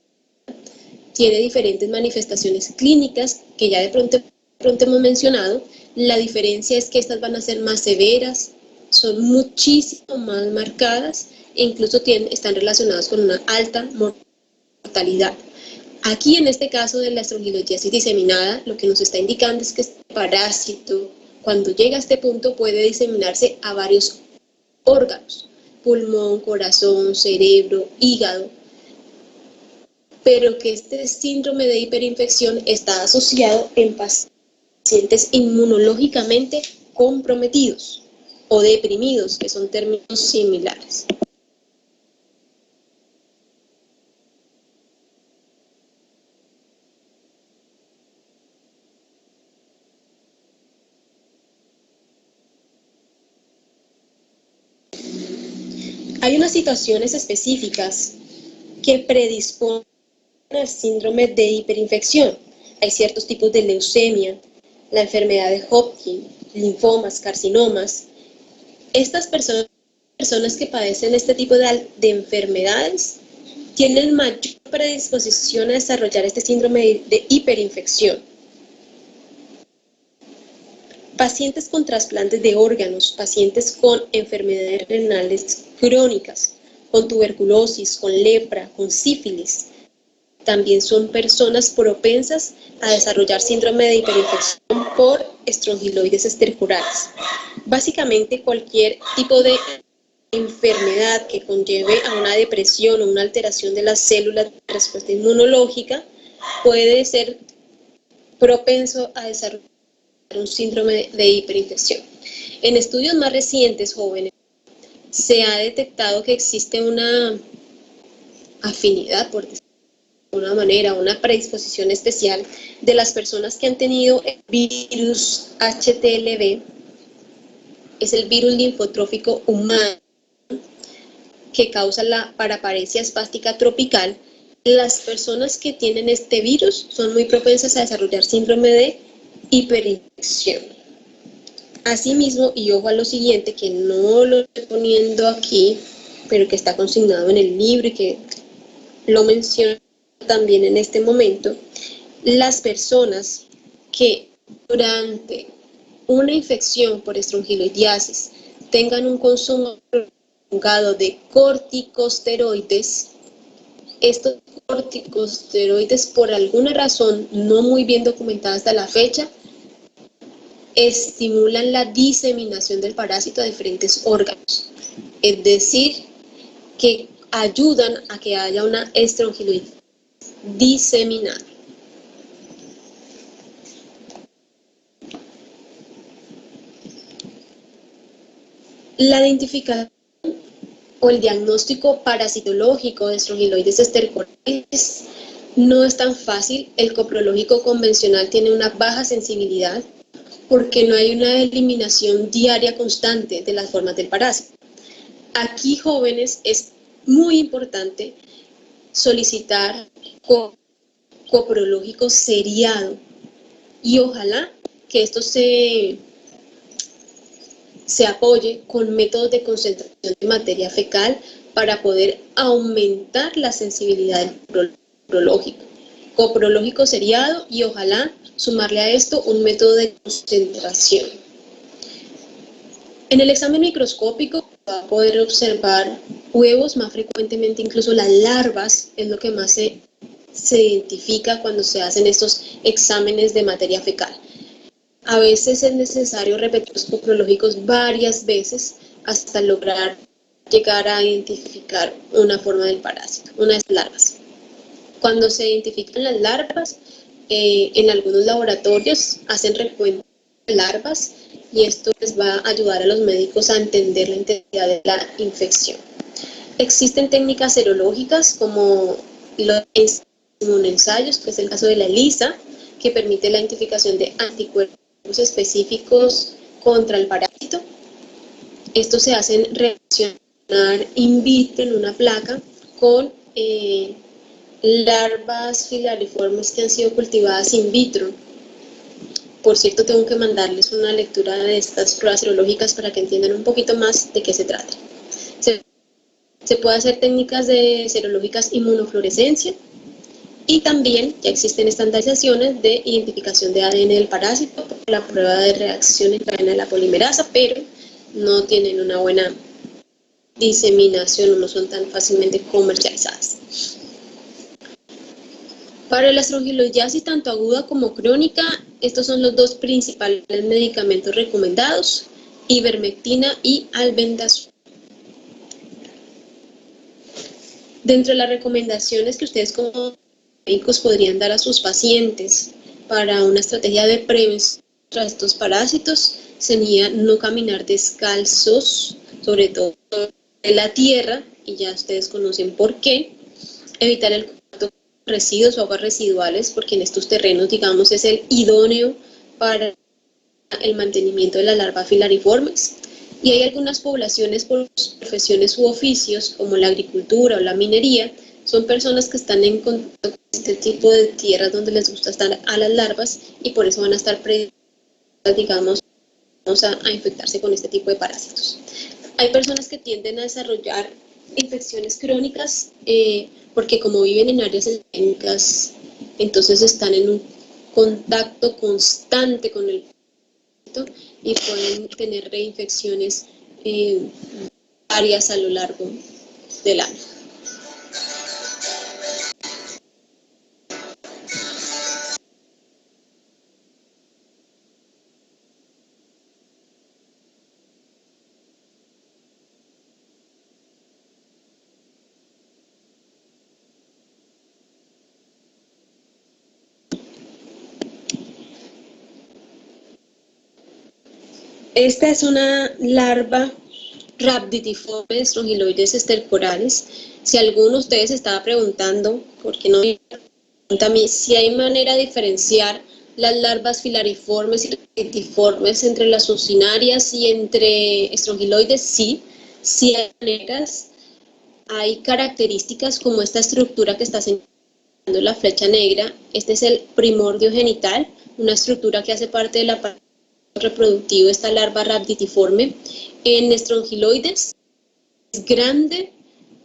tiene diferentes manifestaciones clínicas que ya de pronto hemos mencionado. La diferencia es que estas van a ser más severas, son muchísimo más marcadas e incluso están relacionadas con una alta mortalidad. Aquí en este caso de la estrongiloidiasis diseminada, lo que nos está indicando es que este parásito, cuando llega a este punto, puede diseminarse a varios órganos: pulmón, corazón, cerebro, hígado, pero que este síndrome de hiperinfección está asociado en pacientes inmunológicamente comprometidos o deprimidos, que son términos similares. Hay unas situaciones específicas que predisponen al síndrome de hiperinfección. Hay ciertos tipos de leucemia, la enfermedad de Hodgkin, linfomas, carcinomas. Estas personas que padecen este tipo de enfermedades tienen mayor predisposición a desarrollar este síndrome de hiperinfección. Pacientes con trasplantes de órganos, pacientes con enfermedades renales crónicas, con tuberculosis, con lepra, con sífilis, también son personas propensas a desarrollar síndrome de hiperinfección por estrongiloides estercorales. Básicamente, cualquier tipo de enfermedad que conlleve a una depresión o una alteración de las células de respuesta inmunológica puede ser propenso a desarrollar un síndrome de hiperinfección. En estudios más recientes, jóvenes, se ha detectado que existe una afinidad, por decirlo de alguna manera, una predisposición especial de las personas que han tenido el virus HTLV, es el virus linfotrófico humano que causa la paraparesia espástica tropical. Las personas que tienen este virus son muy propensas a desarrollar síndrome de hiperinfección. Asimismo, y ojo a lo siguiente, que no lo estoy poniendo aquí, pero que está consignado en el libro y que lo menciono también en este momento, las personas que durante una infección por estrongiloidiasis tengan un consumo prolongado de corticosteroides, estos corticosteroides, por alguna razón no muy bien documentada hasta la fecha, estimulan la diseminación del parásito a diferentes órganos, es decir, que ayudan a que haya una estrongiloides diseminada. La identificación o el diagnóstico parasitológico de estrongiloides estercoralis no es tan fácil. El coprológico convencional tiene una baja sensibilidad porque no hay una eliminación diaria constante de las formas del parásito. Aquí, jóvenes, es muy importante solicitar coprológico seriado y ojalá que esto se apoye con métodos de concentración de materia fecal para poder aumentar la sensibilidad del coprológico. Coprológico seriado y ojalá sumarle a esto un método de concentración. En el examen microscópico va a poder observar huevos, más frecuentemente incluso las larvas, es lo que más se identifica cuando se hacen estos exámenes de materia fecal. A veces es necesario repetir los coprológicos varias veces hasta lograr llegar a identificar una forma del parásito, una de las larvas. Cuando se identifican las larvas, en algunos laboratorios hacen recuento de larvas y esto les va a ayudar a los médicos a entender la intensidad de la infección. Existen técnicas serológicas como los inmunoensayos, que es el caso de la ELISA, que permite la identificación de anticuerpos específicos contra el parásito. Estos se hacen reaccionar in vitro en una placa con larvas filariformes que han sido cultivadas in vitro. Por cierto, tengo que mandarles una lectura de estas pruebas serológicas para que entiendan un poquito más de qué se trata. Se puede hacer técnicas de serológicas inmunofluorescencia y también ya existen estandarizaciones de identificación de ADN del parásito por la prueba de reacción en cadena de la polimerasa, pero no tienen una buena diseminación o no son tan fácilmente comercializadas. Para la estrongiloidiasis tanto aguda como crónica, estos son los dos principales medicamentos recomendados, ivermectina y albendazol. Dentro de las recomendaciones que ustedes como médicos podrían dar a sus pacientes para una estrategia de prevención contra estos parásitos sería no caminar descalzos, sobre todo en la tierra, y ya ustedes conocen por qué, evitar el contacto con residuos o aguas residuales, porque en estos terrenos, digamos, es el idóneo para el mantenimiento de las larvas filariformes. Y hay algunas poblaciones por profesiones u oficios, como la agricultura o la minería, son personas que están en contacto con este tipo de tierras donde les gusta estar a las larvas y por eso van a estar predispuestas, digamos, a infectarse con este tipo de parásitos. Hay personas que tienden a desarrollar infecciones crónicas porque como viven en áreas endémicas, entonces están en un contacto constante con el parásito y pueden tener reinfecciones varias a lo largo del año. Esta es una larva rhabditiforme de estrongiloides estercoralis. Si alguno de ustedes estaba preguntando, ¿por qué no me pregunta a mí si hay manera de diferenciar las larvas filariformes y rhabditiformes entre las succinarias y entre estrongiloides? Sí, sí hay maneras. Hay características como esta estructura que está señalando la flecha negra. Este es el primordio genital, una estructura que hace parte de la reproductivo, esta larva rhabditiforme. En estrongiloides es grande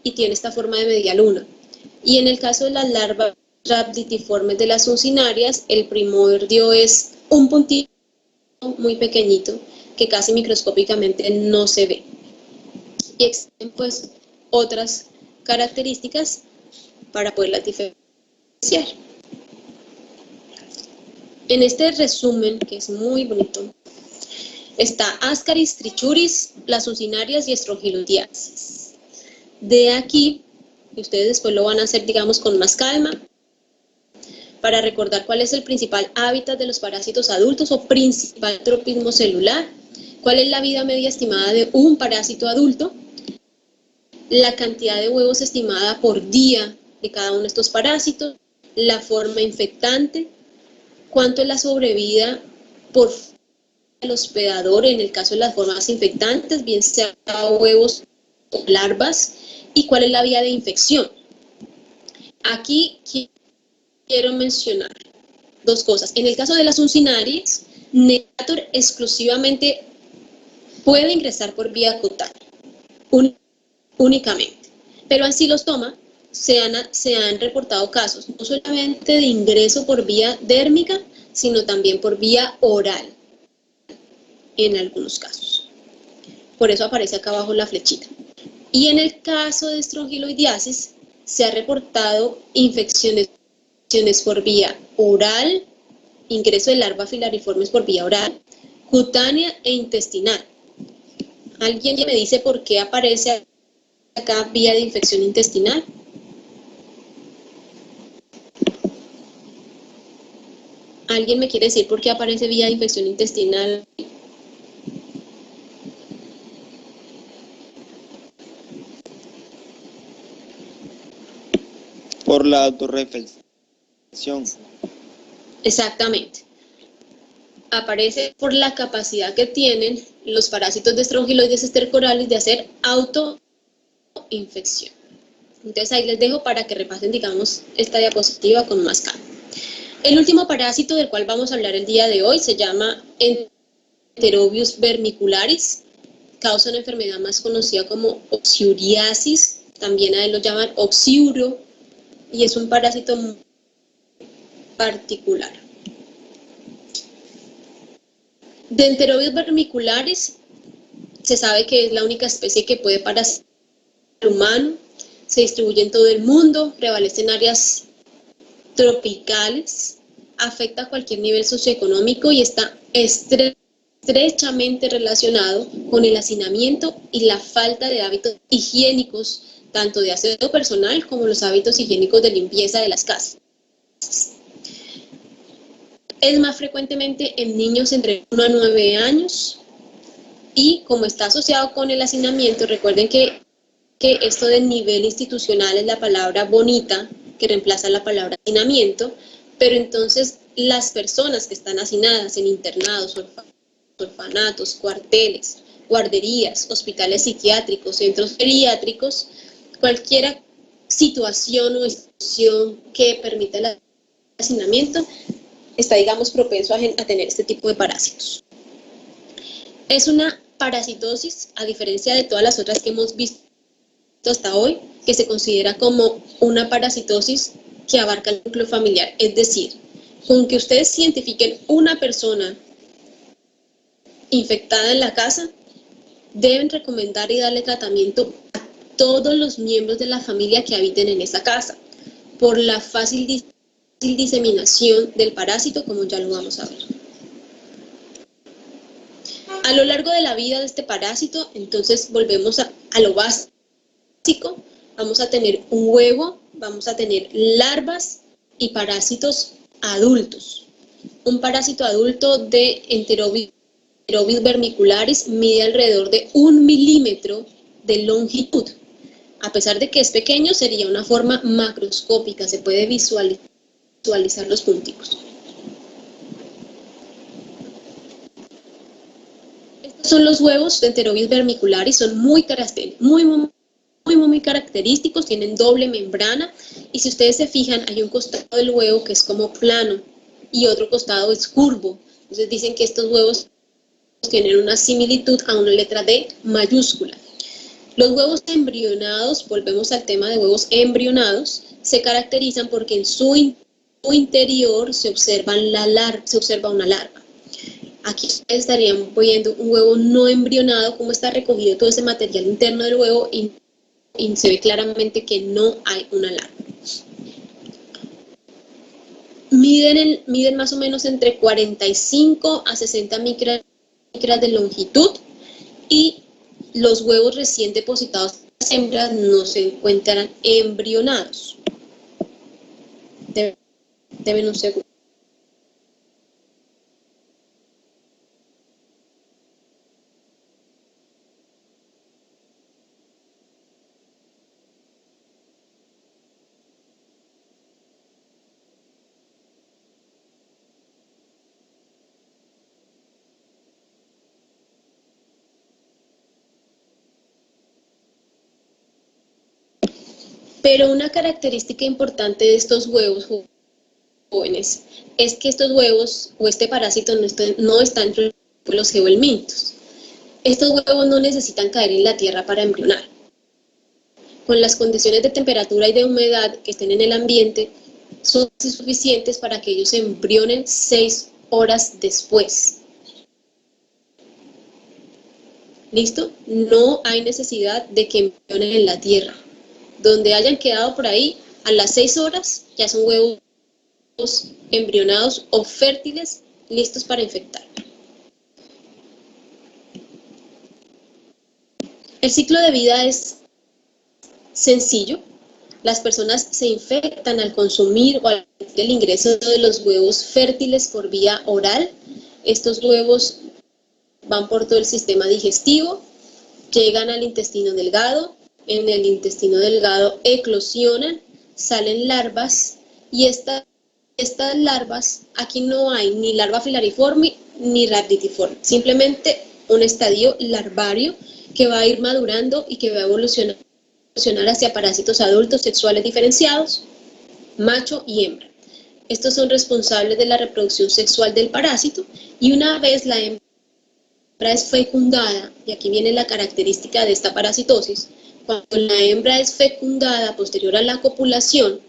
y tiene esta forma de media luna. Y en el caso de las larvas rhabditiformes de las succinarias, el primordio es un puntito muy pequeñito que casi microscópicamente no se ve. Y existen pues otras características para poderlas diferenciar. En este resumen, que es muy bonito, Está Ascaris, Trichuris, las uncinarias y Strongyloidiasis. De aquí, y ustedes después lo van a hacer, digamos, con más calma, para recordar cuál es el principal hábitat de los parásitos adultos o principal tropismo celular, cuál es la vida media estimada de un parásito adulto, la cantidad de huevos estimada por día de cada uno de estos parásitos, la forma infectante, cuánto es la sobrevida por el hospedador en el caso de las formas infectantes, bien sea huevos o larvas, y cuál es la vía de infección. Aquí quiero mencionar dos cosas. En el caso de las uncinarias, Necator exclusivamente puede ingresar por vía cutánea, únicamente. Pero ancilostoma se han reportado casos no solamente de ingreso por vía dérmica, sino también por vía oral, en algunos casos. Por eso aparece acá abajo la flechita. Y en el caso de Strongyloidiasis, se ha reportado infecciones por vía oral, ingreso de larvas filariformes por vía oral, cutánea e intestinal. ¿Alguien me dice por qué aparece acá vía de infección intestinal? ¿Alguien me quiere decir por qué aparece vía de infección intestinal? Por la autorreflexión. Exactamente. Aparece por la capacidad que tienen los parásitos de Strongyloides estercoralis de hacer autoinfección. Entonces ahí les dejo para que repasen, digamos, esta diapositiva con más calma. El último parásito del cual vamos a hablar el día de hoy se llama Enterobius vermicularis. Causa una enfermedad más conocida como oxiuriasis, también a él lo llaman oxiuro, y es un parásito muy particular. De Enterobius vermicularis se sabe que es la única especie que puede parasitar al humano, se distribuye en todo el mundo, prevalece en áreas tropicales, afecta a cualquier nivel socioeconómico y está estrechamente relacionado con el hacinamiento y la falta de hábitos higiénicos, tanto de aseo personal como los hábitos higiénicos de limpieza de las casas. Es más frecuentemente en niños entre 1 a 9 años y como está asociado con el hacinamiento, recuerden que esto del nivel institucional es la palabra bonita que reemplaza la palabra hacinamiento, pero entonces las personas que están hacinadas en internados, orfanatos, cuarteles, guarderías, hospitales psiquiátricos, centros geriátricos, cualquier situación o institución que permita el hacinamiento está, digamos, propenso a tener este tipo de parásitos. Es una parasitosis, a diferencia de todas las otras que hemos visto hasta hoy, que se considera como una parasitosis que abarca el núcleo familiar. Es decir, con que ustedes identifiquen una persona infectada en la casa, deben recomendar y darle tratamiento a todos los miembros de la familia que habiten en esa casa, por la fácil diseminación del parásito, como ya lo vamos a ver. A lo largo de la vida de este parásito, entonces volvemos a lo básico. Vamos a tener un huevo, vamos a tener larvas y parásitos adultos. Un parásito adulto de Enterobius vermicularis mide alrededor de 1 milímetro de longitud. A pesar de que es pequeño, sería una forma macroscópica, se puede visualizar los punticos. Estos son los huevos de Enterobius vermicularis, son muy característicos, tienen doble membrana y si ustedes se fijan hay un costado del huevo que es como plano y otro costado es curvo. Entonces dicen que estos huevos tienen una similitud a una letra D mayúscula. Los huevos embrionados, volvemos al tema de huevos embrionados, se caracterizan porque en su interior se observa una larva. Aquí ustedes estarían viendo un huevo no embrionado, cómo está recogido todo ese material interno del huevo y se ve claramente que no hay una larva. Miden más o menos entre 45 a 60 micras micras de longitud y los huevos recién depositados por las hembras no se encuentran embrionados. Deben un segundo. Pero una característica importante de estos huevos jóvenes es que estos huevos o este parásito no está entre los geohelmintos. Estos huevos no necesitan caer en la tierra para embrionar. Con las condiciones de temperatura y de humedad que estén en el ambiente, son suficientes para que ellos embrionen 6 horas después. ¿Listo? No hay necesidad de que embrionen en la tierra. Donde hayan quedado por ahí, a las 6 horas ya son huevos embrionados o fértiles, listos para infectar. El ciclo de vida es sencillo. Las personas se infectan al consumir o al el ingreso de los huevos fértiles por vía oral. Estos huevos van por todo el sistema digestivo, llegan al intestino delgado. En el intestino delgado eclosionan, salen larvas y estas larvas, aquí no hay ni larva filariforme ni rhabditiforme, simplemente un estadio larvario que va a ir madurando y que va a evolucionar hacia parásitos adultos sexuales diferenciados, macho y hembra. Estos son responsables de la reproducción sexual del parásito y una vez la hembra es fecundada, y aquí viene la característica de esta parasitosis, cuando la hembra es fecundada posterior a la copulación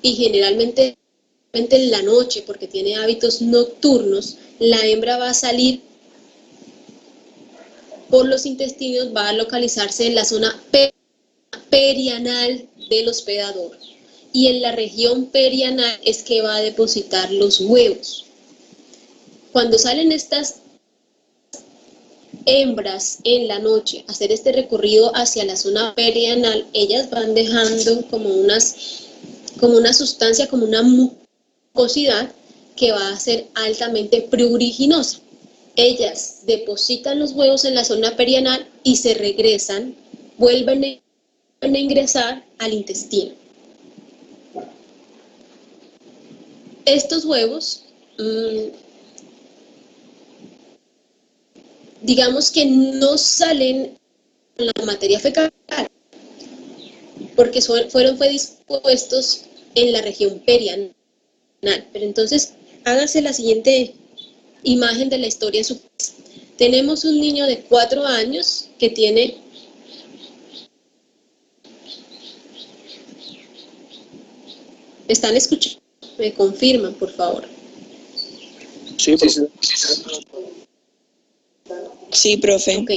y generalmente en la noche porque tiene hábitos nocturnos, la hembra va a salir por los intestinos, va a localizarse en la zona perianal del hospedador y en la región perianal es que va a depositar los huevos. Cuando salen estas hembras en la noche hacer este recorrido hacia la zona perianal, ellas van dejando como una sustancia, como una mucosidad que va a ser altamente pruriginosa. Ellas depositan los huevos en la zona perianal y se regresan, vuelven a ingresar al intestino. Estos huevos digamos que no salen con la materia fecal, porque fueron dispuestos en la región perianal. Pero entonces, hágase la siguiente imagen de la historia en su casa. Tenemos un niño de 4 años que tiene ¿Están escuchando? Me confirman, por favor. Sí, profe. Sí, profe. Ok.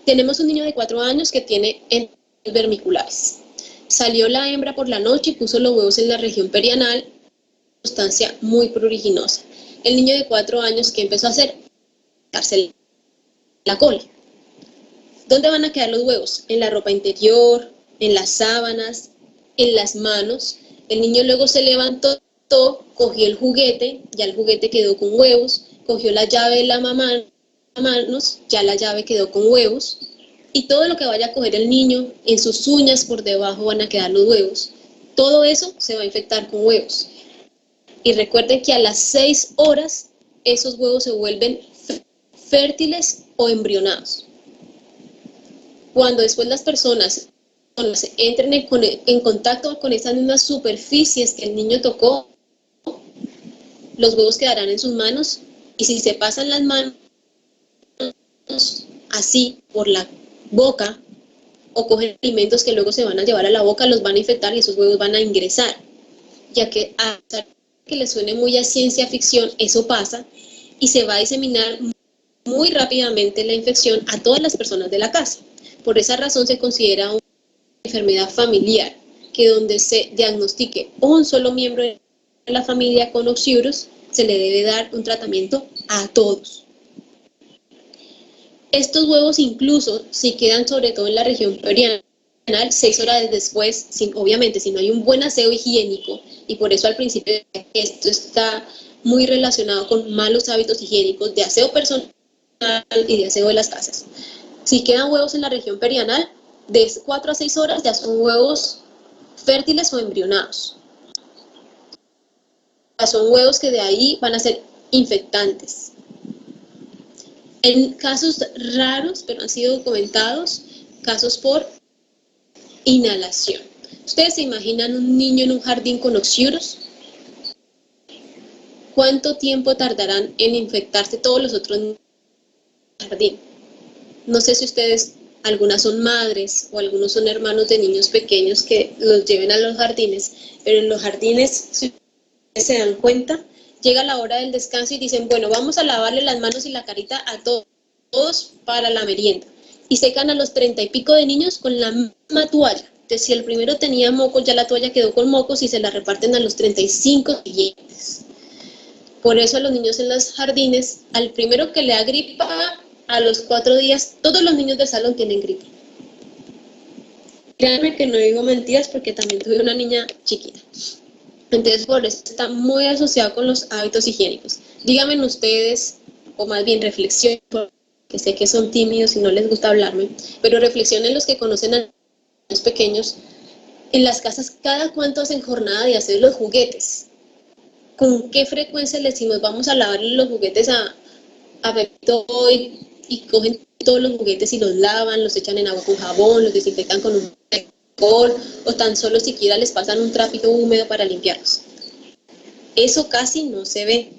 Tenemos un niño de 4 años que tiene enfermedades vermiculares. Salió la hembra por la noche y puso los huevos en la región perianal, sustancia muy pruriginosa. El niño de 4 años, ¿qué empezó a hacer? Darse la cola. ¿Dónde van a quedar los huevos? En la ropa interior, en las sábanas, en las manos. El niño luego se levantó, cogió el juguete, ya el juguete quedó con huevos, cogió la llave de la mamá, manos, ya la llave quedó con huevos, y todo lo que vaya a coger el niño, en sus uñas por debajo van a quedar los huevos. Todo eso se va a infectar con huevos. Y recuerden que a las 6 horas esos huevos se vuelven fértiles o embrionados. Cuando después las personas entren en contacto con esas mismas superficies que el niño tocó, los huevos quedarán en sus manos, y si se pasan las manos así por la boca o cogen alimentos que luego se van a llevar a la boca, los van a infectar y esos huevos van a ingresar, ya que a pesar que les suene muy a ciencia ficción, eso pasa y se va a diseminar muy rápidamente la infección a todas las personas de la casa. Por esa razón se considera una enfermedad familiar, que donde se diagnostique un solo miembro de la familia con Oxiurus, se le debe dar un tratamiento a todos. Estos huevos incluso, si quedan sobre todo en la región perianal, 6 horas después, obviamente si no hay un buen aseo higiénico, y por eso al principio esto está muy relacionado con malos hábitos higiénicos de aseo personal y de aseo de las casas. Si quedan huevos en la región perianal, de 4 a 6 horas ya son huevos fértiles o embrionados. Son huevos que de ahí van a ser infectantes. En casos raros, pero han sido documentados, casos por inhalación. ¿Ustedes se imaginan un niño en un jardín con oxiuros? ¿Cuánto tiempo tardarán en infectarse todos los otros niños del jardín? No sé si ustedes, algunas son madres o algunos son hermanos de niños pequeños que los lleven a los jardines, pero en los jardines, si ustedes se dan cuenta, llega la hora del descanso y dicen, bueno, vamos a lavarle las manos y la carita a todos para la merienda. Y secan a los 30 y pico de niños con la misma toalla. Entonces, si el primero tenía mocos, ya la toalla quedó con mocos y se la reparten a los 35 siguientes. Por eso a los niños en los jardines, al primero que le da gripa, a los 4 días, todos los niños del salón tienen gripa. Créanme que no digo mentiras porque también tuve una niña chiquita. Entonces, por eso está muy asociado con los hábitos higiénicos. Díganme ustedes, o más bien reflexionen, porque sé que son tímidos y no les gusta hablarme, pero reflexionen los que conocen a los pequeños. En las casas, ¿cada cuánto hacen jornada de hacer los juguetes? ¿Con qué frecuencia le decimos vamos a lavarle los juguetes a Pepito y cogen todos los juguetes y los lavan, los echan en agua con jabón, los desinfectan con un alcohol o tan solo siquiera les pasan un trapito húmedo para limpiarlos? Eso casi no se ve.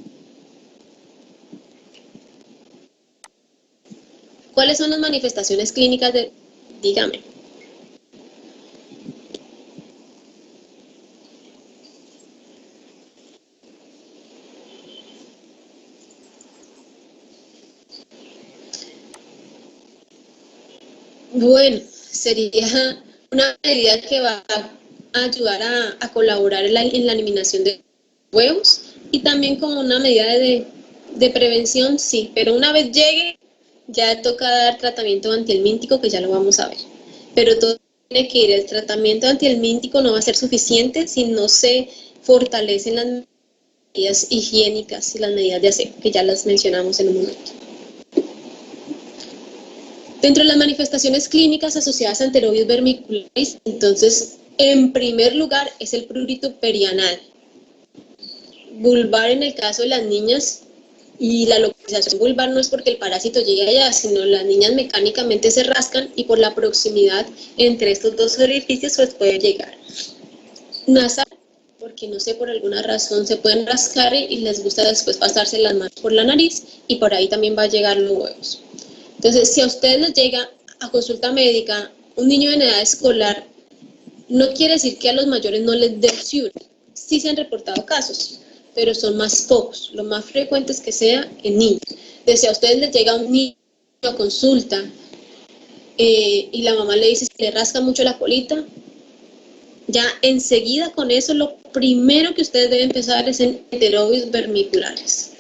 ¿Cuáles son las manifestaciones clínicas de...? Dígame. Bueno, sería una medida que va a ayudar a colaborar en la eliminación de huevos y también como una medida de prevención, sí, pero una vez llegue ya toca dar tratamiento antihelmíntico, que ya lo vamos a ver. Pero todo tiene que ir, el tratamiento antihelmíntico no va a ser suficiente si no se fortalecen las medidas higiénicas y las medidas de aseo, que ya las mencionamos en un momento. Dentro de las manifestaciones clínicas asociadas a enterobius vermicularis, entonces, en primer lugar es el prurito perianal. Vulvar en el caso de las niñas, y la localización vulvar no es porque el parásito llegue allá, sino las niñas mecánicamente se rascan y por la proximidad entre estos dos orificios pues puede llegar. Nasal, porque no sé, por alguna razón se pueden rascar y les gusta después pasarse las manos por la nariz y por ahí también va a llegar los huevos. Entonces, si a ustedes les llega a consulta médica un niño en edad escolar, no quiere decir que a los mayores no les dé oxiuros. Sí se han reportado casos, pero son más pocos. Lo más frecuente es que sea en niños. Entonces, si a ustedes les llega un niño a consulta y la mamá le dice que le rasca mucho la colita, ya enseguida con eso lo primero que ustedes deben empezar es en enterobius vermicularis.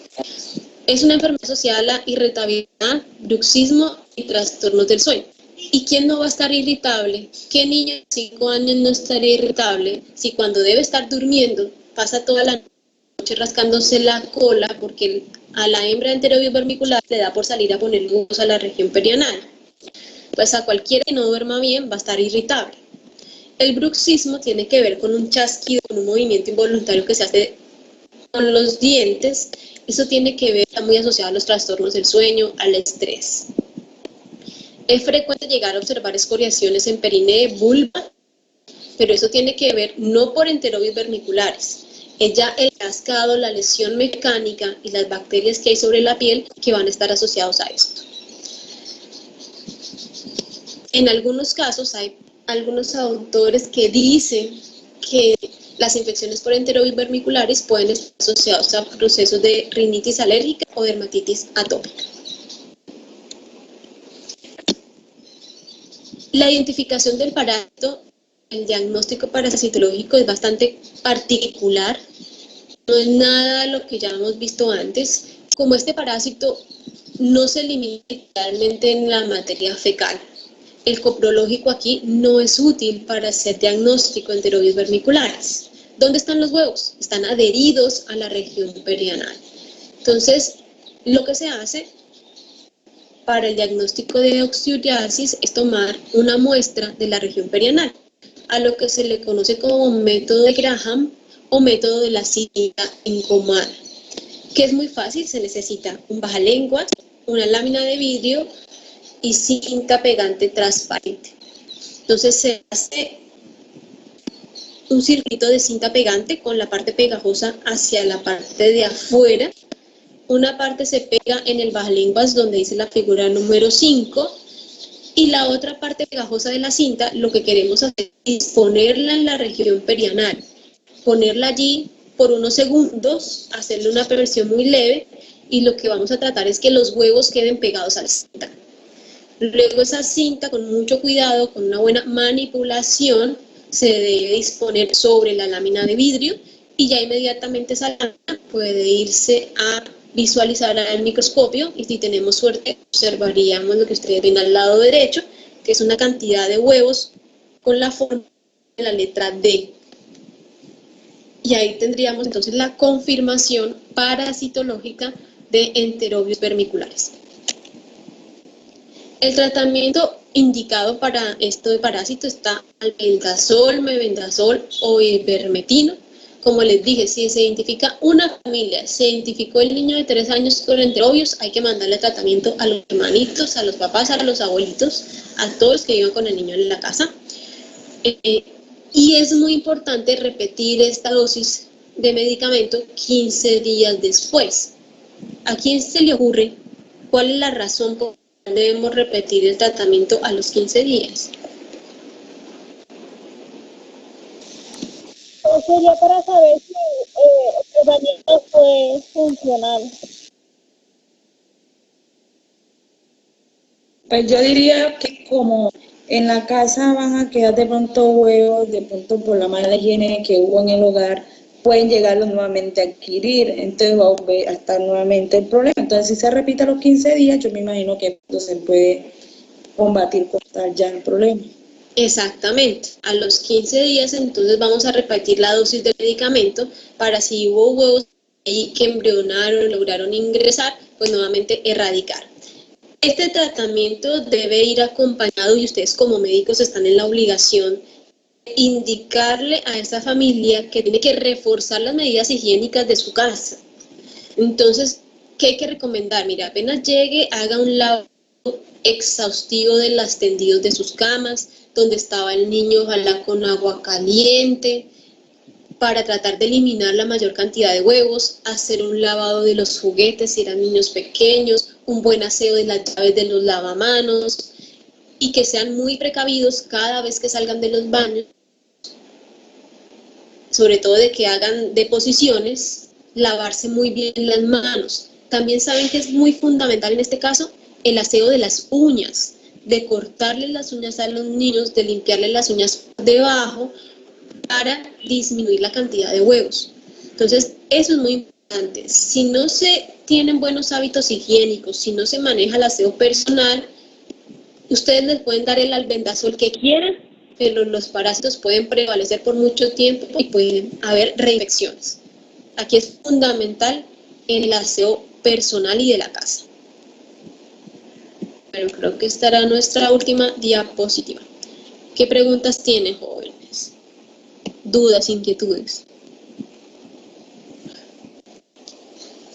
Es una enfermedad asociada a la irritabilidad, bruxismo y trastornos del sueño. ¿Y quién no va a estar irritable? ¿Qué niño de 5 años no estaría irritable si cuando debe estar durmiendo pasa toda la noche rascándose la cola porque a la hembra de enterobius vermicularis le da por salir a poner huevos a la región perianal? Pues a cualquiera que no duerma bien va a estar irritable. El bruxismo tiene que ver con un chasquido, con un movimiento involuntario que se hace con los dientes. Eso tiene que ver, está muy asociado a los trastornos del sueño, al estrés. Es frecuente llegar a observar escoriaciones en perineo, vulva, pero eso tiene que ver no por enterobius vermicularis, es ya el cascado, la lesión mecánica y las bacterias que hay sobre la piel que van a estar asociados a esto. En algunos casos hay algunos autores que dicen que las infecciones por enterobius vermicularis pueden estar asociadas a procesos de rinitis alérgica o dermatitis atópica. La identificación del parásito, el diagnóstico parasitológico es bastante particular, no es nada de lo que ya hemos visto antes. Como este parásito no se limita literalmente en la materia fecal. El coprológico aquí no es útil para hacer diagnóstico de enterobios vermiculares. ¿Dónde están los huevos? Están adheridos a la región perianal. Entonces, lo que se hace para el diagnóstico de oxyuriasis es tomar una muestra de la región perianal, a lo que se le conoce como método de Graham o método de la cinta encomada, que es muy fácil. Se necesita un bajalenguas, una lámina de vidrio y cinta pegante transparente. Entonces se hace un circuito de cinta pegante con la parte pegajosa hacia la parte de afuera. Una parte se pega en el bajalenguas donde dice la figura número 5 y la otra parte pegajosa de la cinta lo que queremos hacer es ponerla en la región perianal, ponerla allí por unos segundos, hacerle una perversión muy leve y lo que vamos a tratar es que los huevos queden pegados a la cinta. Luego esa cinta, con mucho cuidado, con una buena manipulación, se debe disponer sobre la lámina de vidrio y ya inmediatamente esa lámina puede irse a visualizar al microscopio y si tenemos suerte observaríamos lo que ustedes ven al lado derecho, que es una cantidad de huevos con la forma de la letra D. Y ahí tendríamos entonces la confirmación parasitológica de enterobios vermiculares. El tratamiento indicado para esto de parásito está albendazol, mebendazol o ivermectino. Como les dije, si se identifica una familia, se identificó el niño de 3 años con enterobios, hay que mandarle tratamiento a los hermanitos, a los papás, a los abuelitos, a todos que vivan con el niño en la casa. Y es muy importante repetir esta dosis de medicamento 15 días después. ¿A quién se le ocurre cuál es la razón por la que debemos repetir el tratamiento a los 15 días? Sería para saber si el tratamiento fue funcional. Pues yo diría que como en la casa van a quedar de pronto huevos, de pronto por la mala higiene que hubo en el hogar, pueden llegarlos nuevamente a adquirir, entonces va a volver a estar nuevamente el problema. Entonces si se repite a los 15 días, yo me imagino que se puede combatir con tal ya el problema. Exactamente, a los 15 días entonces vamos a repetir la dosis del medicamento para si hubo huevos ahí que embrionaron, lograron ingresar, pues nuevamente erradicar. Este tratamiento debe ir acompañado y ustedes como médicos están en la obligación de indicarle a esa familia que tiene que reforzar las medidas higiénicas de su casa. Entonces, ¿qué hay que recomendar? Mira, apenas llegue, haga un lavado exhaustivo de los tendidos de sus camas, donde estaba el niño, ojalá con agua caliente, para tratar de eliminar la mayor cantidad de huevos, hacer un lavado de los juguetes si eran niños pequeños, un buen aseo de las llaves de los lavamanos y que sean muy precavidos cada vez que salgan de los baños, sobre todo de que hagan deposiciones, lavarse muy bien las manos. También saben que es muy fundamental en este caso el aseo de las uñas, de cortarles las uñas a los niños, de limpiarles las uñas debajo para disminuir la cantidad de huevos. Entonces, eso es muy importante. Si no se tienen buenos hábitos higiénicos, si no se maneja el aseo personal, ustedes les pueden dar el albendazol que quieran, pero los parásitos pueden prevalecer por mucho tiempo y pueden haber reinfecciones. Aquí es fundamental el aseo personal y de la casa. Pero creo que estará nuestra última diapositiva. ¿Qué preguntas tienen, jóvenes? ¿Dudas, inquietudes?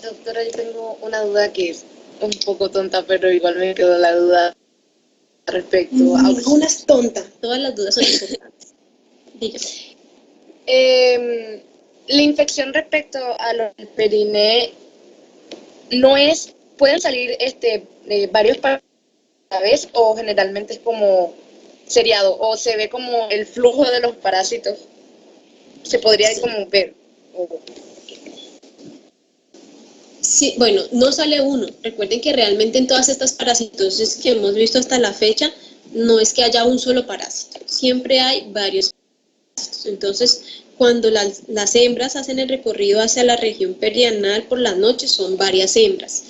Doctora, yo tengo una duda que es un poco tonta, pero igual me quedó la duda respecto a... Ninguna es tonta, todas las dudas son importantes. Dígame. La infección respecto a los periné no es, pueden salir varios a la vez o generalmente es como seriado o se ve como el flujo de los parásitos, se podría como ver. Sí, bueno, no sale uno. Recuerden que realmente en todas estas parasitosis que hemos visto hasta la fecha, no es que haya un solo parásito, siempre hay varios parásitos. Entonces, cuando las hembras hacen el recorrido hacia la región perianal por la noche, son varias hembras.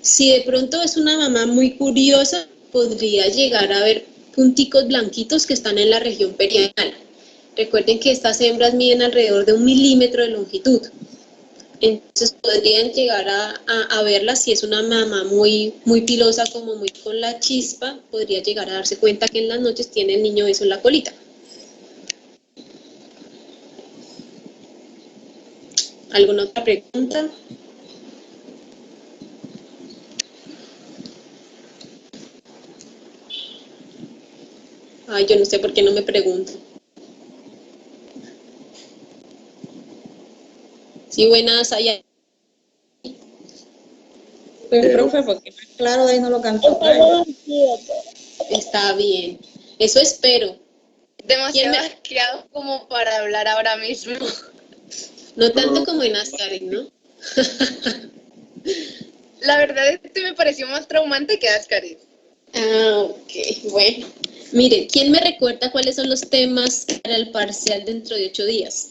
Si de pronto es una mamá muy curiosa, podría llegar a ver punticos blanquitos que están en la región perianal. Recuerden que estas hembras miden alrededor de 1 milímetro de longitud. Entonces podrían llegar a verlas si es una mamá muy pilosa, como muy con la chispa, podría llegar a darse cuenta que en las noches tiene el niño eso en la colita. ¿Alguna otra pregunta? Ay, yo no sé por qué no me pregunto. Sí, buenas, allá. Pues, profe, porque más claro de ahí no lo cantó. Está bien. Eso espero. Demasiado ¿Quién asqueado como para hablar ahora mismo. No tanto como en Ascaris, ¿no? La verdad es que me pareció más traumante que Ascaris. Ah, ok, bueno. Mire, ¿quién me recuerda cuáles son los temas para el parcial dentro de 8 días?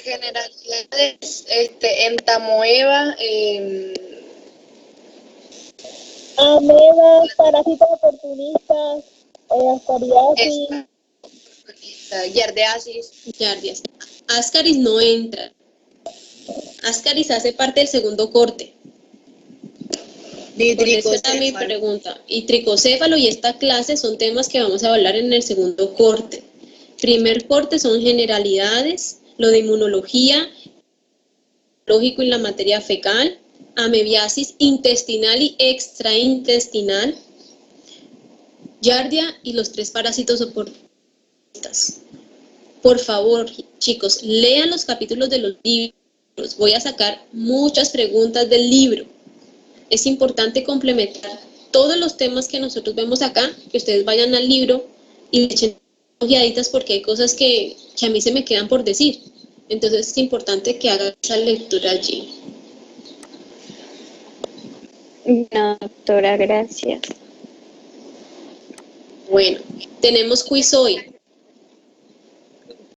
Generalidades, entamoeba, Amebas, parásitos oportunistas, ascariasis. giardiasis. Yardias. Ascaris no entra. Ascaris hace parte del segundo corte. Por eso era mi pregunta. Y tricocéfalo y esta clase son temas que vamos a hablar en el segundo corte. Primer corte son generalidades, lo de inmunología, lógico en la materia fecal, amebiasis intestinal y extraintestinal, Yardia y los 3 parásitos oportunistas. Por favor, chicos, lean los capítulos de los libros. Voy a sacar muchas preguntas del libro. Es importante complementar todos los temas que nosotros vemos acá, que ustedes vayan al libro y echen ojeaditas porque hay cosas que a mí se me quedan por decir. Entonces es importante que hagan esa lectura allí. No, doctora, gracias. Bueno, tenemos quiz hoy.